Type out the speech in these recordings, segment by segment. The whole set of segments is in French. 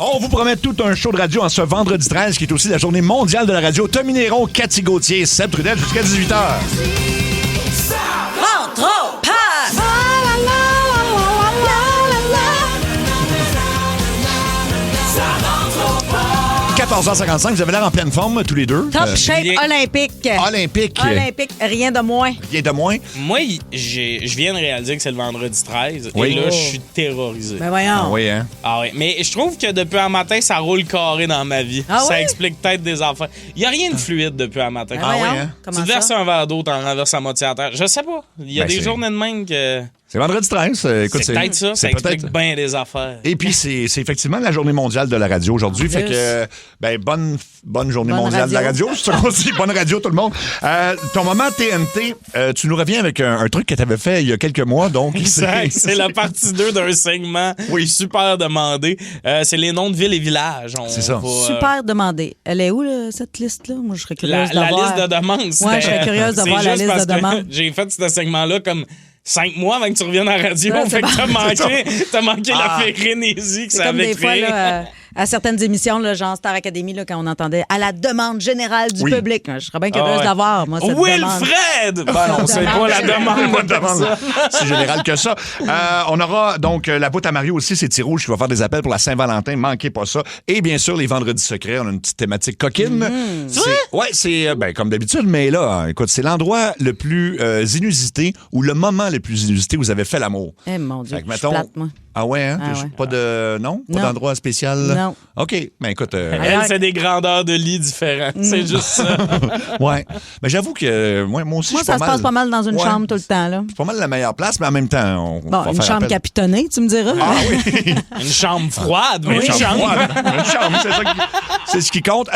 On vous promet tout un show de radio en ce vendredi 13, qui est aussi la journée mondiale de la radio. Tommy Néron, Cathy Gauthier, Seb Trudel jusqu'à 18h. Rentre au parc! 14h55, vous avez l'air en pleine forme, tous les deux. Top shape olympique. Olympique. Olympique, rien de moins. Rien de moins. Moi, je viens de réaliser que c'est le vendredi 13. Oui. Et là, je suis terrorisé. Ben voyons. Ah oui, hein? Ah oui, mais je trouve que depuis un matin, ça roule carré dans ma vie. Ah Ça oui? explique peut-être des affaires. Il n'y a rien de fluide depuis un matin. Ben Ah oui, voyons. hein? Comment Tu ça? verses un verre d'eau, t'en renverses à moitié à terre. Je sais pas. Il y a Ben, des c'est- journées de même que... C'est vendredi 13. Écoute, C'est peut-être ça. Ça c'est explique peut-être. bien des affaires. Et puis, c'est effectivement la journée mondiale de la radio aujourd'hui. Fait que, bonne journée Bonne mondiale de la radio. radio. C'est ça qu'on dit. Bonne radio, tout le monde. Ton moment TNT, tu nous reviens avec un truc que tu avais fait il y a quelques mois. Donc, Exact. C'est la partie 2 d'un segment super demandé. C'est les noms de villes et villages. C'est ça. Super demandé. Elle est où, là, cette liste-là? Moi, je serais La curieuse de voir. liste de demandes. Ouais, je serais curieuse de c'est voir la juste liste parce de que demandes. J'ai fait ce segment-là comme 5 mois avant que tu reviennes à la radio. Ouais, Fait que c'est t'as manqué la frénésie que C'est ça comme avait des fois, créé. là, à certaines émissions, là, genre Star Academy, là, quand on entendait à la demande générale du Oui. public. Je serais bien curieuse ouais. d'avoir, moi, cette demande. Wilfred! Ben non, c'est pas la demande. Pas de demande. Si général que ça. On aura donc la boîte à Mario aussi, c'est Rouge qui va faire des appels pour la Saint-Valentin. Manquez pas ça. Et bien sûr, les vendredis secrets, on a une petite thématique coquine. C'est comme d'habitude, mais là, écoute, c'est l'endroit le plus inusité ou le moment le plus inusité où vous avez fait l'amour. Eh, mon Dieu, Fait que, je suis mettons- plate, moi. Ah ouais, hein? Ah ouais. Pas de. Non? Pas Non. d'endroit spécial? Non. OK. Ben écoute. Elle, c'est des grandeurs de lit différents. C'est juste ça. ouais. Mais j'avoue que moi aussi, Moi, je suis ça se passe pas mal dans une Ouais. chambre tout le temps, là. C'est pas mal la meilleure place, mais en même temps, on Bon, va une faire chambre appel. capitonnée, tu me diras. Ah oui! Une chambre froide, mais Une une chambre chambre. froide. Une chambre, c'est ce qui compte.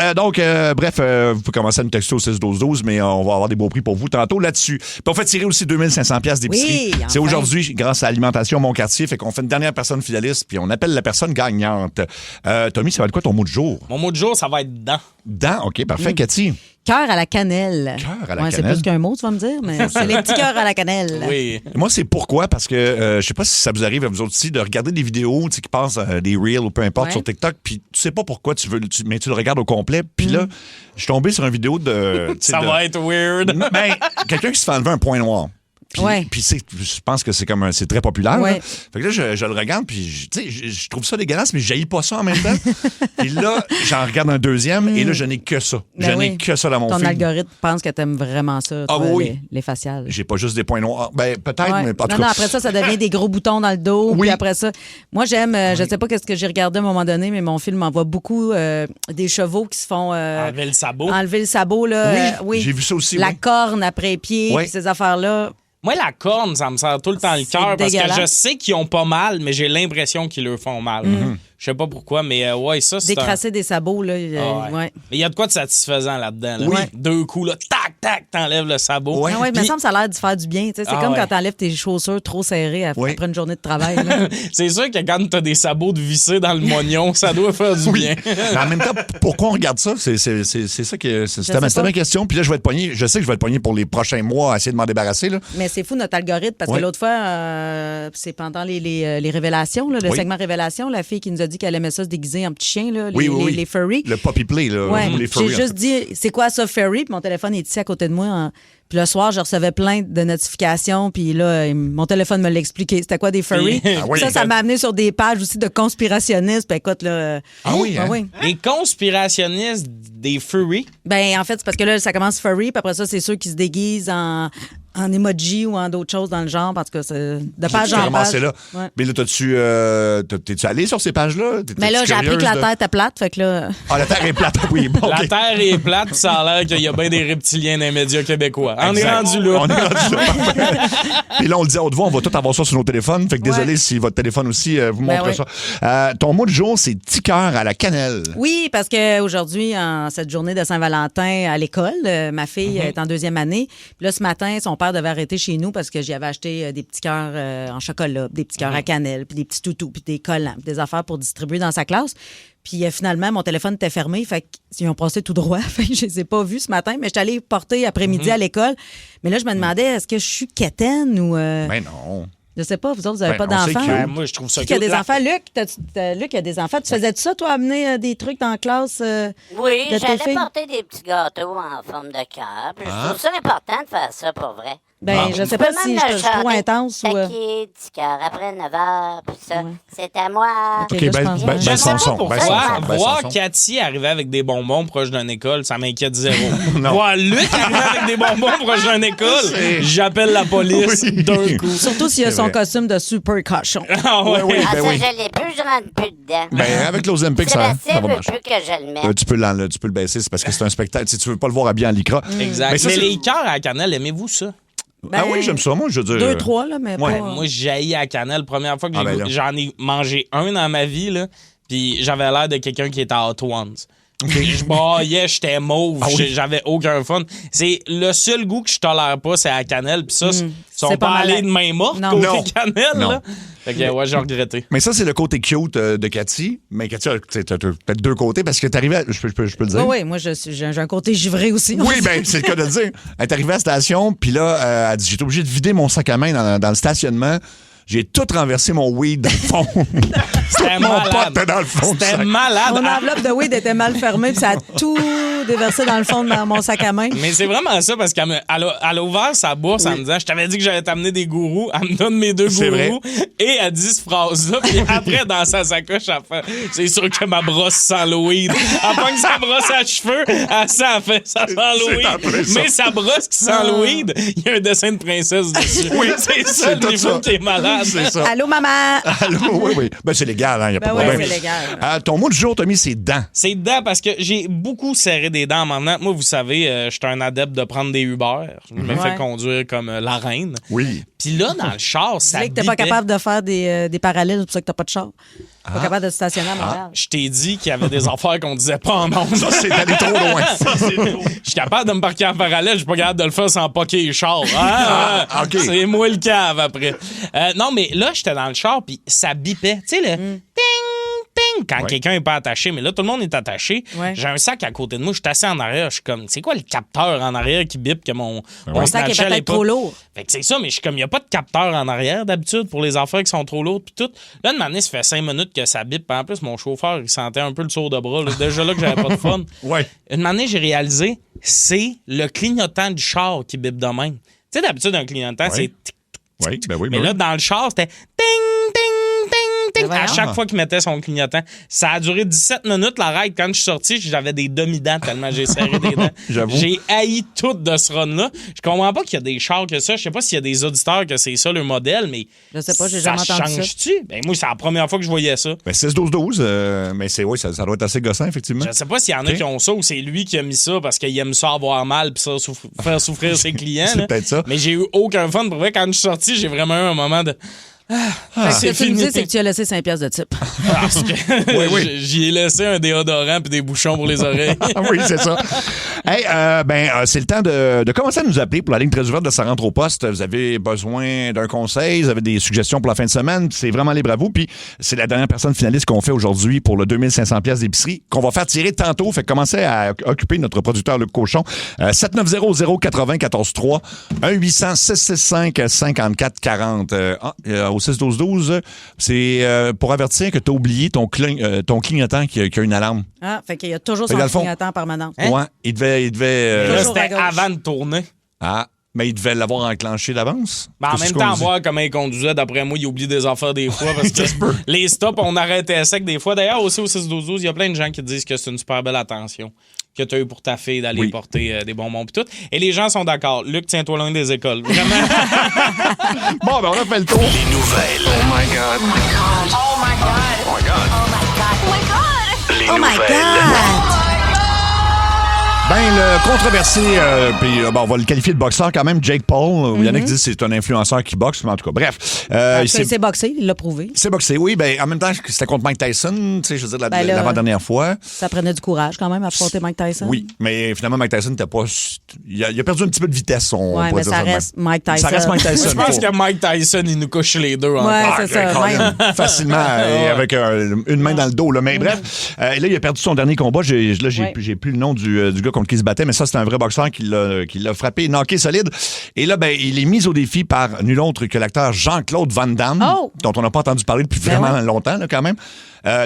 Bref, vous pouvez commencer à nous texter au 6-12-12, mais on va avoir des beaux prix pour vous tantôt là-dessus. Puis on fait tirer aussi 2500 pièces d'épicerie. Oui, C'est enfin. aujourd'hui, grâce à Alimentation Mon Quartier, fait qu'on fait une dernière personne finaliste, puis on appelle la personne gagnante. Tommy, ça va être quoi ton mot de jour? Mon mot de jour, ça va être dents. Dents, OK, parfait. Cathy? Cœur à la cannelle. Cœur à la Ouais, c'est cannelle. plus qu'un mot, tu vas me dire, mais c'est les petits cœurs à la cannelle. Oui. Moi, c'est pourquoi, parce que je sais pas si ça vous arrive à vous autres aussi de regarder des vidéos qui passent des reels ou peu importe Ouais. sur TikTok, puis tu sais pas pourquoi mais tu le regardes au complet, puis là, je suis tombé sur une vidéo de... tu sais, Ça de- va être weird. Ben, quelqu'un qui se fait enlever un point noir. Puis, Ouais. puis je pense que c'est c'est très populaire. Ouais. Là. Fait que là, je le regarde, puis je trouve ça dégueulasse, mais je jaillis pas ça en même temps. Puis là, j'en regarde un deuxième, et là, je n'ai que ça. Ben je n'ai oui. que ça dans mon Ton feed. algorithme pense que t'aimes vraiment ça, Ah toi, oui. les faciales. J'ai pas juste des points noirs. Ben, peut-être, Ouais. mais en tout Non, cas. après ça devient des gros boutons dans le dos. Oui. Puis après ça, moi, j'aime, je sais pas qu'est-ce que j'ai regardé à un moment donné, mais mon film m'envoie beaucoup des chevaux qui se font Enlever le sabot. enlever le sabot. Là, Oui, j'ai vu ça aussi, La oui. corne après pied, Oui. puis ces affaires-là. Moi, la corne, ça me sert tout le temps le C'est cœur parce que dégueulasse. je sais qu'ils ont pas mal, mais j'ai l'impression qu'ils leur font mal. Je sais pas pourquoi, mais ouais, ça, c'est Décrasser des sabots, là. Ah ouais. Ouais. Mais il y a de quoi de satisfaisant là-dedans. Là. Oui. Deux coups, là, tac, tac, t'enlèves le sabot. Ouais. Ah ouais, mais Puis- ça me semble ça a l'air de faire du bien. Tu sais, c'est Ah comme ouais. quand t'enlèves tes chaussures trop serrées Oui. après une journée de travail. là. C'est sûr que quand t'as des sabots de vissés dans le moignon, ça doit faire du bien. Mais en même temps, pourquoi on regarde ça? C'est ça que c'était sais ma pas. question. Puis là, je vais être pogné. Je sais que je vais être pogné pour les prochains mois à essayer de m'en débarrasser. Là. Mais c'est fou notre algorithme parce Ouais. que l'autre fois, c'est pendant les révélations, là, le Oui. segment révélation, la fille qui nous a dit qu'elle aimait ça se déguiser en petit chien, là, Oui, oui, oui. les furry. Le puppy play, là. Ouais. Ou les J'ai furry, en juste fait. dit, c'est quoi ça, furry? Puis mon téléphone est ici à côté de moi. Puis le soir, je recevais plein de notifications. Puis là, mon téléphone me l'a expliqué. C'était quoi des furry? Ah oui. Ça m'a amené sur des pages aussi de conspirationnistes. Puis écoute, là. Ah oui, hein? oui. Les conspirationnistes des furry, Ben, en fait, c'est parce que là, ça commence furry. Puis après ça, c'est ceux qui se déguisent en emoji ou en d'autres choses dans le genre. Parce que c'est de page Tu t'es en page. ramassé là. Ouais. Mais là, t'es-tu allé sur ces pages-là? Mais là, j'ai appris que la Terre était plate. Fait que là. Ah, la Terre est plate. Oui, bon. la OK. Terre est plate, puis ça a l'air qu'il y a bien des reptiliens dans les médias québécois. On est Exact. rendu là. On est rendu là. Puis là, on le dit à haute voix, on va tout avoir ça sur nos téléphones. Fait que désolé Ouais. si votre téléphone aussi vous montre ouais. ça. Ton mot du jour, c'est petit cœur à la cannelle. Oui, parce qu'aujourd'hui, en cette journée de Saint-Valentin à l'école, ma fille est en 2e année. Puis là, ce matin, son père devait arrêter chez nous parce que j'y avais acheté des petits cœurs en chocolat, des petits cœurs à cannelle, puis des petits toutous, puis des collants, puis des affaires pour distribuer dans sa classe. Puis finalement, mon téléphone était fermé, fait qu'ils ont passé tout droit. Fait que je les ai pas vus ce matin, mais je suis allée porter après-midi à l'école. Mais là, je me demandais, est-ce que je suis quétaine ou... Ben non. Je sais pas, vous autres, vous n'avez Ben, pas on sait d'enfants? que- Ben, moi, je trouve ça Qui a cute. des enfants? Luc, Luc a des enfants. Tu faisais-tu ça, toi, amener des trucs dans la classe? Oui, de tes j'allais filles? porter des petits gâteaux en forme de cœur. Puis je trouve ça important de faire ça pour vrai. Ben, je sais pas si je suis trop intense ou. Taquet, petit cœur, après 9 heures, puis ça, c'est à moi. Ok, OK, là, je ben, pense ben, que- Je ben, sais son pas son, pourquoi. ben, son son, ben, Voir son son. Cathy arriver avec des bonbons proches d'une école, ça m'inquiète zéro. Voir Luc arriver avec des bonbons proches d'une école, j'appelle la police Oui. d'un coup. Surtout s'il y a C'est son vrai. costume de super cochon. Ah ouais. Oui, Ah, ben ça, oui. je l'ai plus, je rentre plus dedans. Ben, avec l'Ozempic, ça Sébastien va veut marcher. plus que je le mette. Tu peux le baisser, c'est parce que c'est un spectacle. Si tu veux pas le voir habillé en lycra. Exact. Mais ça, Mais c'est- les cœurs à la cannelle, aimez-vous ça? Ah oui, j'aime ça, moi, je veux dire. 2, 3, là, mais Ouais. pas. Moi, j'ai haï à la cannelle. Première fois que Ah, ben là. j'en ai mangé un dans ma vie, là, puis j'avais l'air de quelqu'un qui était à Hot Ones. Je braillais, j'étais mauve, Ah oui. j'avais aucun fun. C'est le seul goût que je tolère pas, c'est à la cannelle. Puis ça, ils sont C'est pas pas allés malin. de main morte Non. côté Non. cannelle. Non. Là. Fait que, ouais, j'ai regretté. Mais ça, c'est le côté cute de Cathy. Mais Cathy, t'as peut-être deux côtés parce que t'es arrivé à... Je peux le dire? Oui, oui, moi, j'ai un côté givré aussi. Oui, ben c'est le cas de le dire. Elle est arrivée à la station, puis là, elle dit, j'étais obligé de vider mon sac à main dans le stationnement. J'ai tout renversé mon weed dans le fond. C'était Mon malade. pote était dans le fond du C'était sac. malade. Mon enveloppe de weed était mal fermée, puis ça a tout déversé dans le fond de mon sac à main. Mais c'est vraiment ça, parce qu'elle a ouvert sa bourse en me disant « Je t'avais dit que j'allais t'amener des gourous. » Elle me donne mes 2 C'est gourous. Et elle dit cette phrase-là. Puis après, dans sa sacoche, elle fait « C'est sûr que ma brosse sent le weed. » Elle pogne sa brosse à cheveux. Elle sent, elle fait « Ça sent le C'est un peu weed. » ça. Mais sa brosse qui sent le weed, il y a un dessin de princesse dessus. Oui, c'est ça c'est le tout niveau ça. qui est malade. C'est ça. Allô, maman? Allô, oui, oui. Ben, c'est légal, hein, il n'y a pas Ben de oui, problème. c'est légal. Ton mot du jour, Tommy, c'est dents. C'est dedans parce que j'ai beaucoup serré des dents maintenant. Moi, vous savez, je suis un adepte de prendre des Uber. Je me fais Ouais. conduire comme la reine. Oui. Puis là, dans le char, ça Tu dis que t'es pas bipait. capable de faire des parallèles, c'est pour ça que t'as pas de char. Pas capable de stationner à Montréal. Je t'ai dit qu'il y avait des affaires qu'on disait pas en ondes. Ça, c'est allé trop loin. Je suis capable de me parquer en parallèle, je suis pas capable de le faire sans poquer les chars. Ah, Ah, OK. C'est moi le cave après. Non, mais là, j'étais dans le char, puis ça bipait. Tu sais, le ping, ping, quand Ouais. quelqu'un est pas attaché. Mais là, tout le monde est attaché. Ouais. J'ai un sac à côté de moi, je suis assis en arrière. Je suis comme, c'est quoi le capteur en arrière qui bip que mon Mon sac est Snapchat peut-être pas- trop lourd. Fait que c'est ça, mais je suis comme, il n'y a pas de capteur en arrière d'habitude pour les affaires qui sont trop lourdes puis tout. Là, de manière, ça fait 5 minutes que ça bip. Puis en plus, mon chauffeur, il sentait un peu le sourd de bras. Là. Déjà là que j'avais pas de fun. Ouais. Une manière, j'ai réalisé, c'est le clignotant du char qui bip de même. Tu sais, d'habitude, un clignotant, c'est tic. Oui, ben oui, Mais ben là, oui. dans le char, c'était ting, ting, ting, ting. Mais À voyons. chaque fois qu'il mettait son clignotant. Ça a duré 17 minutes, la ride. Quand je suis sorti, j'avais des demi-dents tellement j'ai serré des dents. J'avoue. J'ai haï tout de ce run-là. Je comprends pas qu'il y a des chars que ça. Je sais pas s'il y a des auditeurs que c'est ça le modèle, mais. Je sais pas, j'ai jamais entendu ça. change-tu? Ben, moi, c'est la première fois que je voyais ça. Ben, 6-12-12, mais c'est, oui, ça doit être assez gossant, effectivement. Je sais pas s'il y en a Ok. qui ont ça ou c'est lui qui a mis ça parce qu'il aime ça avoir mal puis ça faire souffrir ses clients. C'est là. peut-être ça. Mais j'ai eu aucun fun. Pour vrai, quand je suis sorti, j'ai vraiment eu un moment de. Ce que tu me dis, c'est que tu as laissé 5 piastres de type. Parce que Oui, oui. j'y ai laissé un déodorant puis des bouchons pour les oreilles. Ah oui, c'est ça. Hey, c'est le temps de commencer à nous appeler pour la ligne très ouverte de Ça rentre au poste. Vous avez besoin d'un conseil, vous avez des suggestions pour la fin de semaine, c'est vraiment libre à vous. Puis c'est la dernière personne finaliste qu'on fait aujourd'hui pour le 2500 pièces d'épicerie qu'on va faire tirer tantôt. Fait que commencez à occuper notre producteur Luc Cochon. 7900-80-14-3 1-800-665-5440. Au 6-12-12, c'est pour avertir que tu as oublié ton clignotant qui a une alarme. Ah, fait qu'il y a toujours Fait son que dans le fond- clignotant permanent. Hein? Ouais, il devait Là, Toujours à c'était gauche. avant de tourner. Ah, mais il devait l'avoir enclenché d'avance. Ben, en C'est même ce qu'on temps, dit. voir comment il conduisait, d'après moi, il oublie des affaires des fois parce que Ça se peut. les stops, on arrêtait sec des fois. D'ailleurs, aussi au 6-12-12, il y a plein de gens qui disent que c'est une super belle attention que tu as eu pour ta fille d'aller Oui. porter des bonbons pis tout. Et les gens sont d'accord. Luc, tiens-toi loin des écoles. Vraiment. Bon, ben on a fait le tour. Les nouvelles. Oh my God. Oh my God. Oh my God. Oh my God. Oh my God. Les Oh my nouvelles. God! Ben, le controversé, puis on va le qualifier de boxeur quand même, Jake Paul. Il y en a qui disent que c'est un influenceur qui boxe, mais en tout cas, bref. Parce c'est qu'il s'est boxé, il l'a prouvé. c'est boxé, oui. Ben, en même temps, c'était contre Mike Tyson, tu sais, je veux dire, Ben là, l'avant-dernière fois. Ça prenait du courage quand même à affronter Mike Tyson. Oui, mais finalement, Mike Tyson n'était pas. Il a perdu un petit peu de vitesse, on Ouais, pourrait mais dire ça de même. reste Mike Tyson. Ça reste Mike Tyson. Je pense que Mike Tyson, il nous couche les deux Ouais, encore. c'est ça. quand Même. même, facilement, et avec une main dans le dos. Là. Mais bref, et là, il a perdu son dernier combat. J'ai Ouais. plus le nom du gars contre qui il se battait, mais ça, c'était un vrai boxeur qui l'a frappé, knocké solide. Et là, ben, il est mis au défi par nul autre que l'acteur Jean-Claude Van Damme, dont on n'a pas entendu parler depuis vraiment longtemps, là, quand même.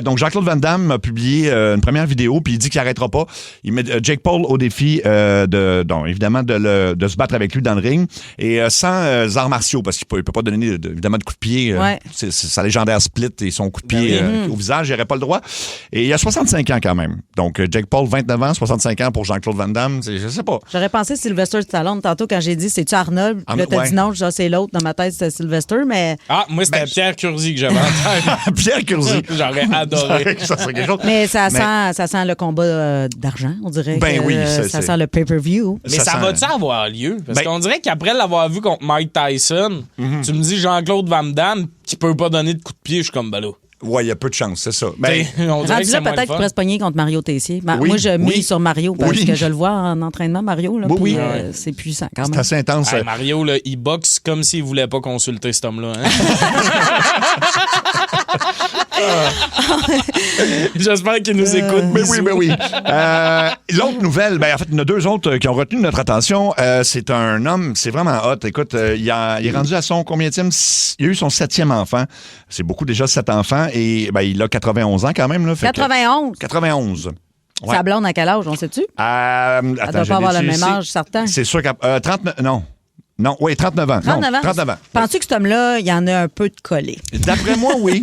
Donc, Jean-Claude Van Damme a publié une première vidéo, puis il dit qu'il n'arrêtera pas. Il met Jake Paul au défi évidemment, de se battre avec lui dans le ring, et sans arts martiaux, parce qu'il peut pas donner, évidemment, de coups de pied. C'est sa légendaire split et son coup de pied au visage, il n'aurait pas le droit. Et il a 65 ans quand même. Donc, Jake Paul, 29 ans, 65 ans pour Jean-Claude Van Damme, je sais pas. J'aurais pensé Sylvester Stallone tantôt quand j'ai dit c'est-tu Arnold? Puis là, t'as dit non, c'est l'autre. Dans ma tête, c'était Sylvester, mais... Ah, moi, c'était Pierre Curzi que j'avais en tête. Pierre Curzi. J'aurais adoré. Ça serait quelque chose. Mais ça sent le combat d'argent, on dirait. Ben oui, ça sent le pay-per-view. Mais ça va-tu avoir lieu? Parce qu'on dirait qu'après l'avoir vu contre Mike Tyson, tu me dis Jean-Claude Van Damme qui peut pas donner de coup de pied, je suis comme, ben là. Ouais, il y a peu de chance, c'est ça. Ben, on dirait que c'est moins peut-être qu'il pourrait se pogner contre Mario Tessier. Oui, moi, je mise sur Mario parce que je le vois en entraînement, Mario. Là, oui, c'est puissant quand même. C'est assez intense. Hey, Mario, là, il boxe comme s'il voulait pas consulter cet homme-là. Hein? J'espère qu'il nous écoute. Mais oui. L'autre nouvelle, en fait, il y en a deux autres qui ont retenu notre attention. C'est un homme, c'est vraiment hot. Écoute, il est rendu à son combienième? Il a eu son 7e enfant. C'est beaucoup déjà, 7 enfants. Et il a 91 ans quand même. Là, 91? 91. Ouais. Sa blonde, à quel âge, on sait-tu? Elle doit pas avoir le même âge, certain. C'est sûr qu'à 39... Non, oui, 39 ans. 39 ans. Penses-tu que cet homme-là, il y en a un peu de collé? D'après moi, oui.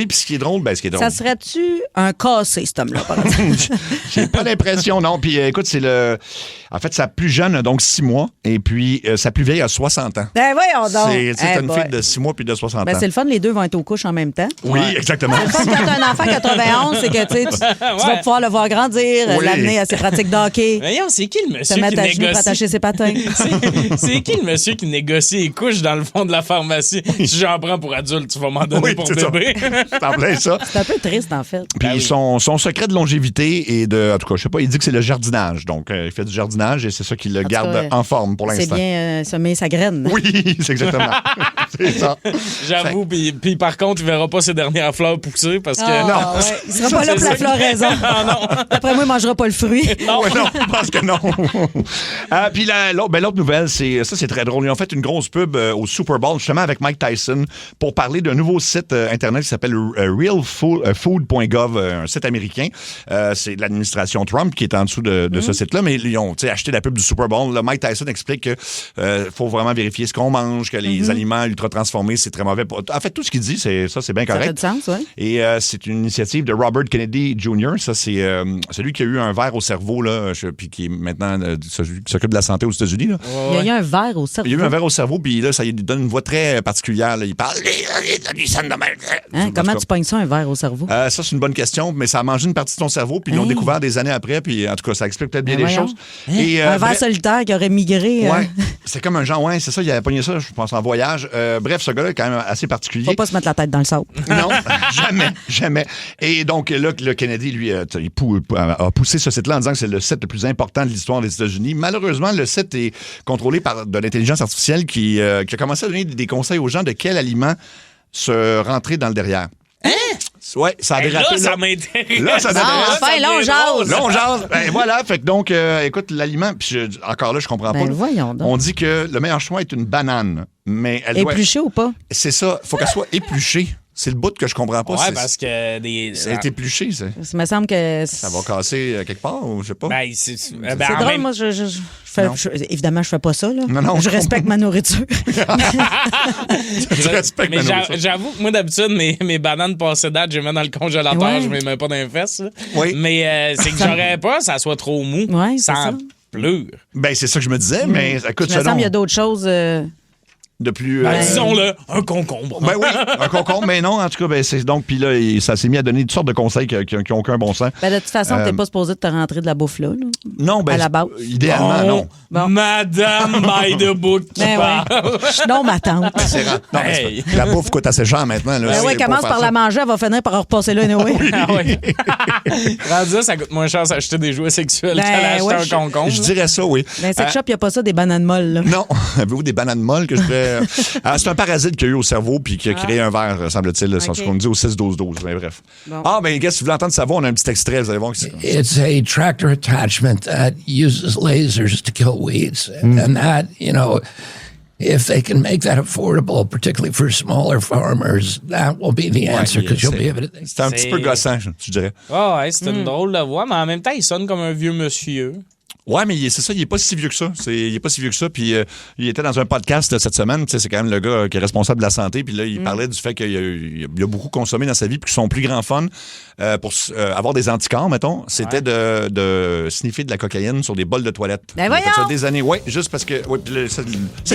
Puis ce qui est drôle, Ça serait-tu un cassé, cet homme-là, par exemple? J'ai pas l'impression, non. Puis écoute, c'est en fait, sa plus jeune a donc 6 mois, et puis sa plus vieille a 60 ans. Ben voyons donc! C'est une fille de 6 mois puis de 60 ans. C'est le fun, les deux vont être aux couches en même temps. Oui, exactement. Le fun quand t'as un enfant 91, c'est que tu vas pouvoir le voir grandir, l'amener à ses pratiques d'hockey. Voyons, c'est qui le monsieur te mettre qui à genoux pour négocie? attacher ses patins. C'est qui le monsieur qui négocie les couches dans le fond de la pharmacie? Si j'en prends pour adulte, tu vas m'en donner pour bébé. C'est en plein ça. C'est un peu triste, en fait. Puis son secret de longévité et en tout cas, je sais pas, il dit que c'est le jardinage. Donc, il fait du jardinage et c'est ça qui le garde en forme pour l'instant. C'est bien semer sa graine. Oui, c'est exactement. C'est ça. J'avoue, puis par contre, il verra pas ses dernières fleurs pousser parce que... Non. Ouais. Il sera pas là pour la floraison. Après moi, il mangera pas le fruit. Non, je pense que non. Puis l'autre nouvelle, c'est très drôle. Ils ont fait une grosse pub au Super Bowl, justement avec Mike Tyson, pour parler d'un nouveau site Internet qui s'appelle realfood.gov, un site américain. C'est de l'administration Trump qui est en dessous de ce site-là, mais ils ont acheté la pub du Super Bowl. Là, Mike Tyson explique que faut vraiment vérifier ce qu'on mange, que les aliments ultra-transformés, c'est très mauvais. En fait, tout ce qu'il dit, c'est bien correct. Ça fait du sens, oui. Et c'est une initiative de Robert Kennedy Jr. Ça, c'est celui qui a eu un verre au cerveau, là, puis qui est maintenant celui qui s'occupe de la santé aux États-Unis. Là. Il y a eu un verre au cerveau. Il y a eu un verre au cerveau, puis là, ça lui donne une voix très particulière. Là. Il parle... Comment tu pognes ça, un verre au cerveau? Ça, c'est une bonne question, mais ça a mangé une partie de ton cerveau, puis ils l'ont découvert des années après, puis en tout cas, ça explique peut-être bien des choses. Et, un verre solitaire qui aurait migré. Ouais, c'est comme un genre, c'est ça, il avait pogné ça, je pense, en voyage. Bref, ce gars-là est quand même assez particulier. Faut pas se mettre la tête dans le sable. Non, jamais. Et donc, là, le Kennedy, lui, a poussé ce site-là en disant que c'est le site le plus important de l'histoire des États-Unis. Malheureusement, le site est contrôlé par de l'intelligence artificielle qui a commencé à donner des conseils aux gens de quel aliment se rentrer dans le derrière. Ouais, ça a dérapé. Là, ça m'intéresse. Là, ça m'intéresse. Enfin, là, on jase. Là, on jase. Voilà. Fait que donc, écoute, l'aliment, puis encore là, je comprends pas. Voyons donc. On dit que le meilleur choix est une banane, mais elle doit... Épluchée ou pas? C'est ça. Faut qu'elle soit épluchée. C'est le bout que je comprends pas. Ouais, parce que ça a été épluché, ça. Ça me semble que... Ça va casser quelque part, ou je sais pas. C'est drôle, moi, évidemment, je fais pas ça, là. Non, je respecte ma nourriture. Je respecte ma nourriture. J'avoue que moi, d'habitude, mes bananes passées date, je les mets dans le congélateur, je les mets pas dans les fesses. Oui. Mais c'est que j'aurais pas, ça soit trop mou. Ouais, sans pleur. Ben, c'est ça que je me disais, mais écoute, il me semble qu'il y a d'autres choses... de plus... disons-le, un concombre. Ben oui, un concombre, mais non, en tout cas, c'est donc, puis là, ça s'est mis à donner toutes sortes de conseils qui n'ont aucun bon sens. Ben, de toute façon, t'es pas supposé de te rentrer de la bouffe là. Non, ben, à la base. Idéalement, non. Bon. Madame by the book qui parle. Non, ma tante. Non, mais la bouffe coûte assez cher maintenant. Là, Ben oui, commence par la manger, elle va finir par repasser là, anyway. Rendu là, ça coûte moins cher s'acheter des jouets sexuels qu'à acheter un concombre. Je dirais ça, oui. Dans les sex shop, il n'y a pas ça, des bananes molles. Là. Non. Avez-vous des bananes molles que je pourrais c'est un parasite qu'il y a eu au cerveau puis qui a créé un ver, semble-t-il. C'est ce qu'on dit au 6-12-12. Mais bref. Bon. Ah, ben, qu'est-ce que tu voulez entendre ça va? On a un petit extrait. Vous allez voir que c'est... It's a tractor attachment that uses lasers to kill weeds. And that, if they can make that affordable, particularly for smaller farmers, that will be the answer because you'll be able to... C'est un petit peu gossant, je dirais. Ah, ouais, c'est une drôle de voix, mais en même temps, il sonne comme un vieux monsieur. Ouais, mais c'est ça, il est pas si vieux que ça. Il est pas si vieux que ça. Puis il était dans un podcast là, cette semaine. C'est quand même le gars qui est responsable de la santé. Puis là, il parlait du fait qu'il a beaucoup consommé dans sa vie. Puis que son plus grand fun pour avoir des anticorps, mettons, c'était de sniffer de la cocaïne sur des bols de toilette. Ben Il a fait ça voyons! des années. Oui, juste parce que c'est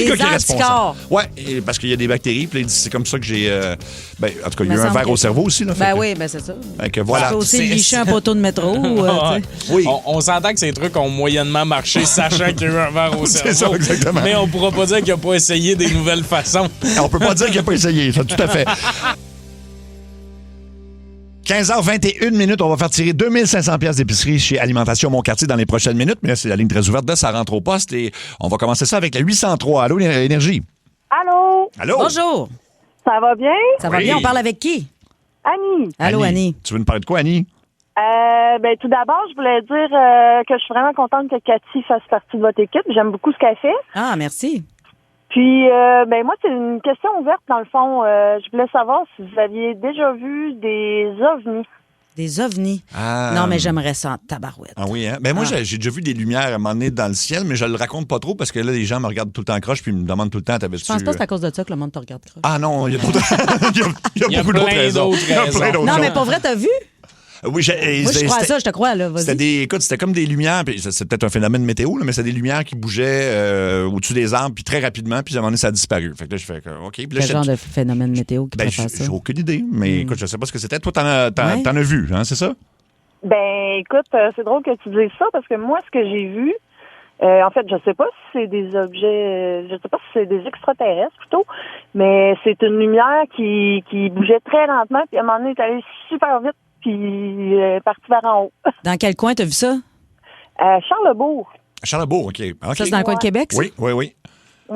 le gars qui est anticorps. responsable. Ouais, parce qu'il y a des bactéries. Puis là, il dit c'est comme ça que j'ai. En tout cas, il y a eu un semble verre que- au cerveau aussi. Là, Ben oui, ben c'est ça. Fait que voilà. Tu peux aussi C'est- licher un poteau de métro. Ouais. Oui. On s'entend que ces trucs ont moyennement marché, sachant qu'il y a eu un verre au cerveau. C'est ça, exactement. Mais on pourra pas dire qu'il n'a pas essayé des nouvelles façons. On peut pas dire qu'il n'a pas essayé, ça, tout à fait. 15h21 minutes, on va faire tirer 2500 pièces d'épicerie chez Alimentation Mon-Quartier dans les prochaines minutes. Mais là, c'est la ligne très ouverte, là, ça rentre au poste et on va commencer ça avec la 803. Allô, Énergie? Allô? Allô? Bonjour. Ça va bien? Ça va Oui. bien? On parle avec qui? Annie? Allô, Annie. Tu veux nous parler de quoi, Annie? Tout d'abord, je voulais dire que je suis vraiment contente que Cathy fasse partie de votre équipe. J'aime beaucoup ce qu'elle fait. Ah, merci. Puis, moi, c'est une question ouverte, dans le fond. Je voulais savoir si vous aviez déjà vu des ovnis. Des ovnis. Ah. Non, mais j'aimerais ça en tabarouette. Ah oui, hein? Ben moi, j'ai déjà vu des lumières à un moment donné dans le ciel, mais je le raconte pas trop parce que là, les gens me regardent tout le temps croche puis me demandent tout le temps, t'avais-tu... Je pense pas que c'est à cause de ça que le monde te regarde croche. Ah non, il y a d'autres... il y a beaucoup plein d'autres raisons. d'autres Il y a raisons. plein d'autres Non, mais choses. pour vrai, t'as vu? Oui, Moi, je crois à ça, je te crois, là. Vas-y. C'était comme des lumières, puis c'est peut-être un phénomène météo, là, mais c'est des lumières qui bougeaient au-dessus des arbres, puis très rapidement, puis à un moment donné, ça a disparu. Fait que là, je fais OK. Puis là, Quel genre de phénomène météo qui ben, pourrait faire ça? j'ai aucune idée, mais écoute, je sais pas ce que c'était. Toi, t'en as vu, hein, c'est ça? Ben, écoute, c'est drôle que tu dises ça parce que moi, ce que j'ai vu, en fait, je sais pas si c'est des objets, je sais pas si c'est des extraterrestres plutôt, mais c'est une lumière qui bougeait très lentement, puis à un moment donné, elle est allée super vite, puis est partie vers en haut. Dans quel coin t'as vu ça? Charlesbourg. Charlesbourg, OK. Ça, c'est dans le coin de Québec, ça? Oui. Ouais.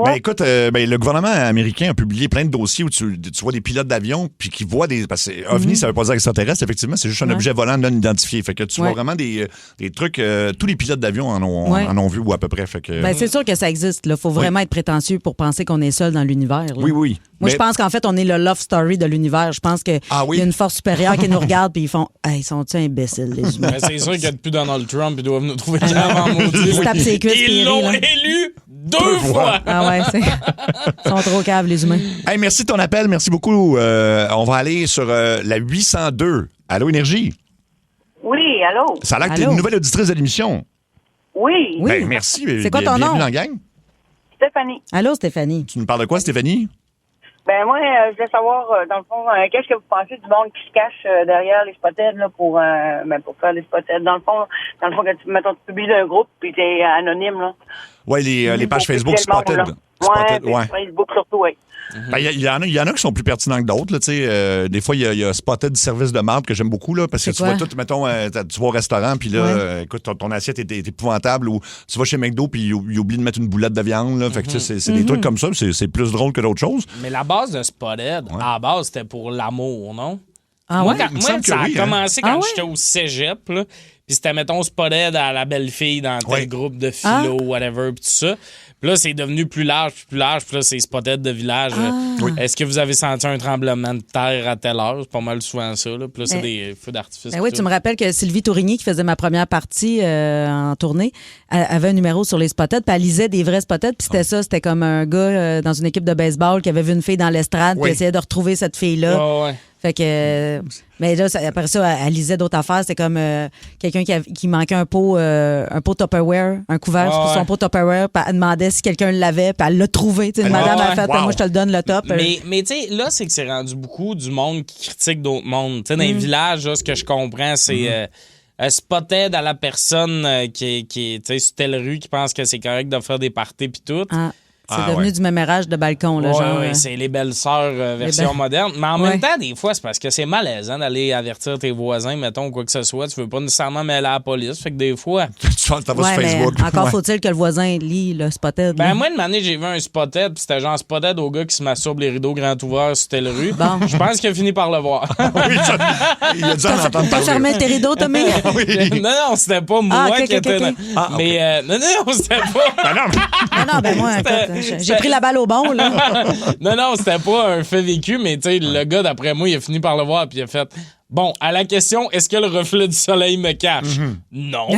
Ben écoute, le gouvernement américain a publié plein de dossiers où tu vois des pilotes d'avion puis qui voient des... Parce que OVNI, ça veut pas dire extraterrestre, effectivement, c'est juste un Ouais. objet volant non identifié. Fait que tu vois Ouais. vraiment des trucs... tous les pilotes d'avion en Ouais. ont vu ou à peu près. Fait que, Ben, c'est sûr que ça existe. Il faut vraiment être prétentieux pour penser qu'on est seul dans l'univers. là. oui. Moi, Mais- je pense qu'en fait, on est le love story de l'univers. Je pense qu'il Ah oui? y a une force supérieure qui nous regarde puis ils font « Hey, ils sont-ils imbéciles, les humains? Mais c'est sûr qu'il y a depuis Donald Trump, ils doivent nous trouver avant maudit. Ils se tapent ses cuisses puis Ils ils l'ont rient, là. élu 2 fois. Ah ouais, ils sont trop caves, les humains. Hey, merci de ton appel, merci beaucoup. On va aller sur la 802. Allô, Énergie? Oui, allô? Ça a l'air que t'es Allô? une nouvelle auditrice de l'émission. Oui, Oui. Ben, merci. C'est quoi ton nom? Bienvenue dans la gang. Stéphanie. Allô, Stéphanie? Tu nous parles de quoi, Stéphanie? Ben moi, je voulais savoir, dans le fond, qu'est-ce que vous pensez du monde qui se cache derrière les spotted là, pour faire les spotted. Dans le fond, quand tu publies un groupe puis t'es anonyme, là. Oui, les pages Pour Facebook piquer le monde, Spotted. là. Spotted, Ouais, Facebook surtout, oui. Ben, il y en a qui sont plus pertinents que d'autres. Là, tu sais. Des fois, il y a Spotted service de marde que j'aime beaucoup là, parce que C'est tu vois quoi? tout, mettons, tu vas au restaurant, puis là, Ouais. écoute, ton assiette est épouvantable, ou tu vas chez McDo, puis il oublie de mettre une boulette de viande. Là, fait que, tu sais, c'est des trucs comme ça, c'est plus drôle que d'autres choses. Mais la base de Spotted, à la base, c'était pour l'amour, non? Ah Moi, ouais? il me semble que ça a oui, hein. commencé quand Ah ouais? j'étais au cégep, là. Puis c'était, mettons, Spotted à la belle fille dans tel Ouais. groupe de philo, whatever, puis tout ça. Puis là, c'est devenu plus large, puis là, c'est Spotted de village. Oui. Est-ce que vous avez senti un tremblement de terre à telle heure? C'est pas mal souvent ça, là. Puis là, c'est Ben- des feux d'artifice. Ben oui, tu me rappelles que Sylvie Tourigny, qui faisait ma première partie en tournée, elle avait un numéro sur les spotted, puis elle lisait des vrais spotted, puis c'était ça, c'était comme un gars dans une équipe de baseball qui avait vu une fille dans l'estrade, Oui. puis essayait de retrouver cette fille-là. Ah ouais. Fait que, mais là, après ça, elle lisait d'autres affaires. C'était comme quelqu'un qui manquait un pot Tupperware, un couvert Ah pour son ouais. pot Tupperware, puis elle demandait si quelqu'un l'avait, puis elle l'a trouvé. Tu sais, une Ah madame ouais. a fait, Wow. moi, je te le donne, le top. Mais tu sais, là, c'est que c'est rendu beaucoup du monde qui critique d'autres mondes. Tu sais, dans les villages, là, ce que je comprends, c'est Spotted à la personne qui est tu sais, sur telle rue qui pense que c'est correct de faire des parties puis tout. Ah. C'est devenu du mémérage de balcon, là, genre. Oui, c'est les belles-sœurs version moderne. Mais en même temps, des fois, c'est parce que c'est malaisant d'aller avertir tes voisins, mettons, quoi que ce soit. Tu veux pas nécessairement mêler à la police. Fait que des fois... Tu vas sur Ouais, mais Facebook. encore Ouais. faut-il que le voisin lit le Spotted. Ben, là. moi, une année, j'ai vu un Spotted, puis c'était genre Spotted au gars qui se masturbe les rideaux grands ouverts sur telle rue. Bon. Je pense qu'il a fini par le voir. Oui, il a dû en entendre T'as fermé parler. tes rideaux, Tommy? Non, c'était pas moi Ah, ok, qui ok, étais... ok. Ah, ok. Mais non, c'était pas... Ben non, mais- Non, ben moi, écoute, j'ai pris la balle au bon, là. non, c'était pas un fait vécu, mais tu sais, le gars, d'après moi, il a fini par le voir, puis il a fait... Bon, à la question, est-ce que le reflet du soleil me cache? Non.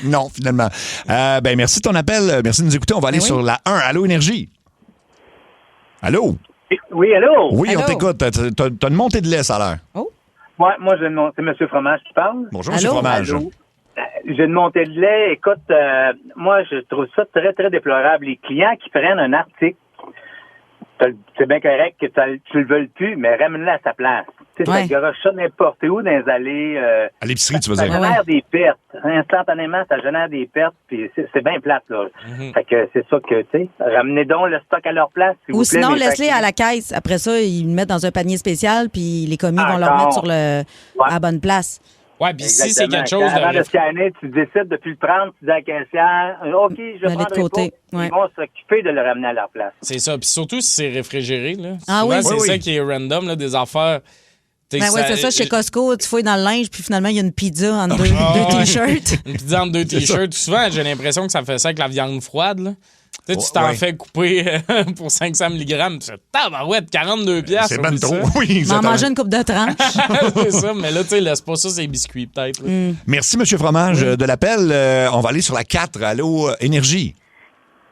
non, finalement. Ben, merci de ton appel. Merci de nous écouter. On va aller sur la 1. Allô, Énergie. Allô? Oui, allô? Oui, on Allô? t'écoute. T'as une montée de lait, ça a l'air. Ouais, moi, c'est M. Fromage qui parle. Bonjour, Allô? M. Fromage. Allô? J'ai une montée de lait. Écoute, moi, je trouve ça très, très déplorable. Les clients qui prennent un article, c'est bien correct que tu le veuilles plus, mais ramène-le à sa place. Tu sais, Ouais. ça garoche ça n'importe où dans les allées. À l'épicerie, tu veux Ça dire. génère des pertes. Instantanément, ça génère des pertes, puis c'est bien plate, là. Fait que c'est ça que, tu sais, ramenez donc le stock à leur place, s'il Ou vous plaît. sinon, mes laisse-les chers à la caisse. Après ça, ils le mettent dans un panier spécial, puis les commis vont le Encore. remettre sur à la bonne place. Ouais, puis si c'est quelque chose Avant de de... scanner, tu décides de plus le prendre, tu dis à la caissière, OK, je le Mets-le de prendrai côté, pas. ouais. Ils vont s'occuper de le ramener à leur place. C'est ça. Puis surtout si c'est réfrigéré, là. Ah Souvent, oui? c'est Oui, ça oui. qui est random, là, des affaires... T'sais, Ben oui, c'est ça. Chez Costco, tu fouilles dans le linge, puis finalement, il y a une pizza entre deux ouais. T-shirts. Une pizza entre deux t-shirts. Souvent, j'ai l'impression que ça fait ça avec la viande froide, là. Tu sais, tu t'en ouais. fais couper pour 500 mg. C'est tabarouette, 42 piastres. C'est ben oublie trop. ça. Oui, M'en exactement. manger une coupe de tranche. C'est ça, mais là, tu sais, laisse pas ça, c'est biscuits, peut-être. là. Merci, M. Fromage, de l'appel. On va aller sur la 4. Allô, Énergie.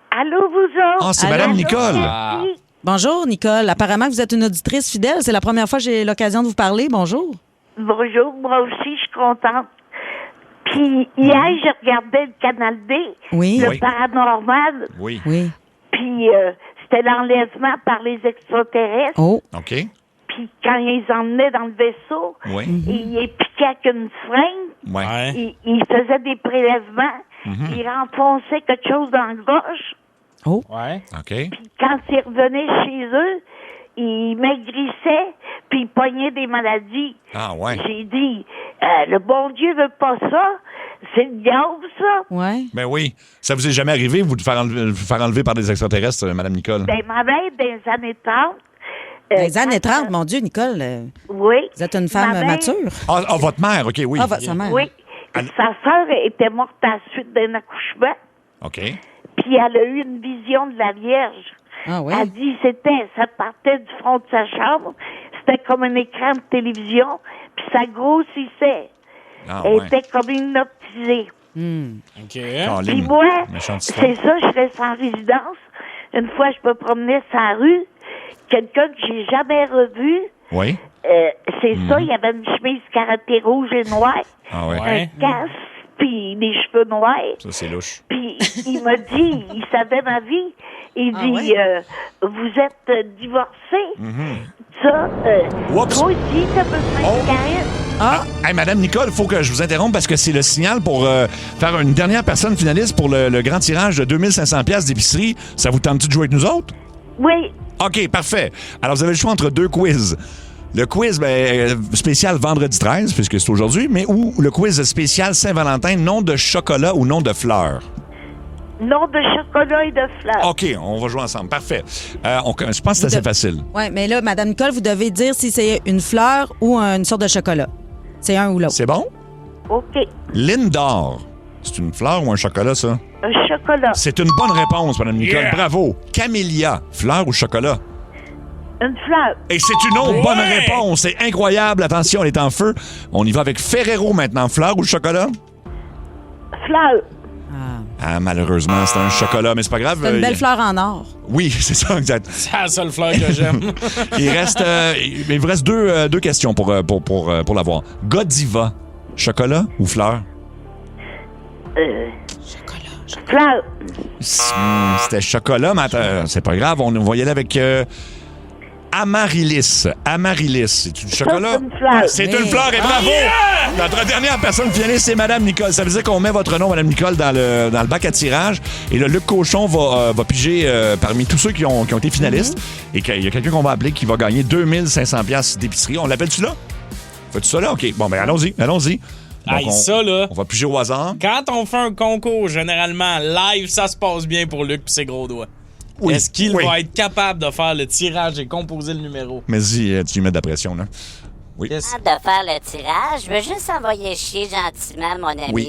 Allô, vous autres? Ah, c'est Allô? Mme Nicole. Ah. Bonjour, Nicole. Apparemment que vous êtes une auditrice fidèle. C'est la première fois que j'ai l'occasion de vous parler. Bonjour. Bonjour, moi aussi, je suis contente. Puis hier, je regardais le Canal D, Oui. le Oui. paranormal, Oui. Oui. puis c'était l'enlèvement par les extraterrestres. Oh. OK. Puis quand ils emmenaient dans le vaisseau, Oui. ils les piquaient avec une seringue, Ouais. Ouais. ils faisaient des prélèvements, ils renfonçaient quelque chose dans la gorge. Oh. Ouais. OK. Puis quand ils revenaient chez eux, ils maigrissaient, puis ils pognaient des maladies. Ah, ouais. J'ai dit, le bon Dieu veut pas ça. C'est le diable, ça. Ouais. Ben oui. Ça vous est jamais arrivé, vous, de vous faire enlever par des extraterrestres, Mme Nicole? Ben, ma mère, dans les années 30. Dans les années quand, 30, mon Dieu, Nicole, oui. vous êtes une femme Ma mère- mature. Ah, votre mère, OK, oui. Ah, sa mère. Oui. Sa sœur était morte à la suite d'un accouchement. OK. Puis elle a eu une vision de la Vierge. Ah oui? Elle dit ça partait du fond de sa chambre. C'était comme un écran de télévision. Puis ça grossissait. Ah, Elle ouais. était comme hypnotisée. OK. Puis Caroline, moi, méchante histoire. c'est ça, je reste en résidence. Une fois, je me promenais sur la rue. Quelqu'un que j'ai jamais revu, Oui. c'est ça, il y avait une chemise karaté rouge et noire, Ah, ouais. Ouais. un casque, puis des cheveux noirs. Ça, c'est louche. Puis il m'a dit, il savait ma vie. Il Ah dit, ouais? vous êtes divorcé. Ça, Oups. toi aussi, ça peut se faire carré. Ah, Hey, Madame Nicole, il faut que je vous interrompe parce que c'est le signal pour faire une dernière personne finaliste pour le grand tirage de 2500 pièces d'épicerie. Ça vous tente-tu de jouer avec nous autres? Oui, OK, parfait. Alors, vous avez le choix entre deux quiz. Le quiz spécial vendredi 13, puisque c'est aujourd'hui, mais ou le quiz spécial Saint-Valentin, nom de chocolat ou nom de fleur. nom de chocolat et de fleurs. OK, on va jouer ensemble. Parfait. Je pense que c'est assez facile. oui, mais là, Madame Nicole, vous devez dire si c'est une fleur ou une sorte de chocolat. C'est un ou l'autre. C'est bon? OK, Lindor. C'est une fleur ou un chocolat, ça? un chocolat, C'est une bonne réponse, Madame Nicole. Yeah. Bravo. Camélia, fleur ou chocolat? une fleur, Et c'est une autre bonne réponse. C'est incroyable. Attention, elle est en feu. On y va avec Ferrero maintenant. Fleur ou chocolat? fleur. Ah, malheureusement, c'est un chocolat, mais c'est pas grave. C'est une belle fleur en or. Oui, c'est ça, exact. C'est la seule fleur que j'aime. Il vous reste deux questions pour l'avoir. Godiva, chocolat ou fleur? Fleur. C'était chocolat, mais attends, c'est pas grave. On va y aller avec Amaryllis. Amaryllis. C'est du chocolat? C'est une fleur. C'est une fleur et bravo! Notre dernière personne finaliste, c'est Mme Nicole. Ça veut dire qu'on met votre nom, Mme Nicole, dans le bac à tirage. Et là, Luc Cochon va piger parmi tous ceux qui ont été finalistes. Et qu'il y a quelqu'un qu'on va appeler qui va gagner 2500 $. D'épicerie. On l'appelle-tu là? Fais-tu ça là? OK. Bon, ben allons-y. Donc, Hey, ça, là. On va piger au hasard. Quand on fait un concours, généralement, live, ça se passe bien pour Luc et ses gros doigts. Oui. Est-ce qu'il Oui. va être capable de faire le tirage et composer le numéro? Mais dis, tu lui mets de la pression, là. Oui. Yes. De faire le tirage, je veux juste envoyer chier gentiment mon ami. Oui.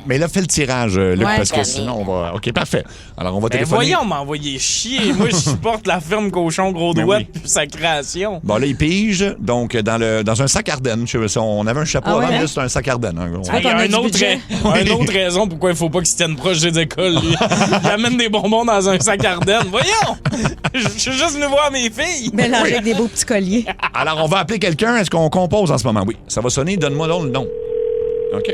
Mais là, fais le tirage, Luc, Ouais, parce que Camille. sinon, on va... OK, parfait. Alors, on va Ben téléphoner. voyons m'envoyer chier. Moi, je supporte la ferme Cochon Gros Ben Doigt oui. depuis sa création. Bon, là, il pige, donc, dans un sac Ardenne. Je sais pas si on avait un chapeau Ah avant, ouais? mais là, c'est un sac Ardenne. Hein. vois Il y a qu'on a une du autre, budget. une autre raison pourquoi il faut pas qu'il se tienne proche des écoles, lui. Il amène des bonbons dans un sac Ardenne. Voyons! Je suis juste venu voir mes filles. Mélangé avec des beaux petits colliers. Alors, on va appeler quelqu'un. Est-ce qu'on compose en ce moment? Oui. Ça va sonner. Donne-moi donc le nom. OK.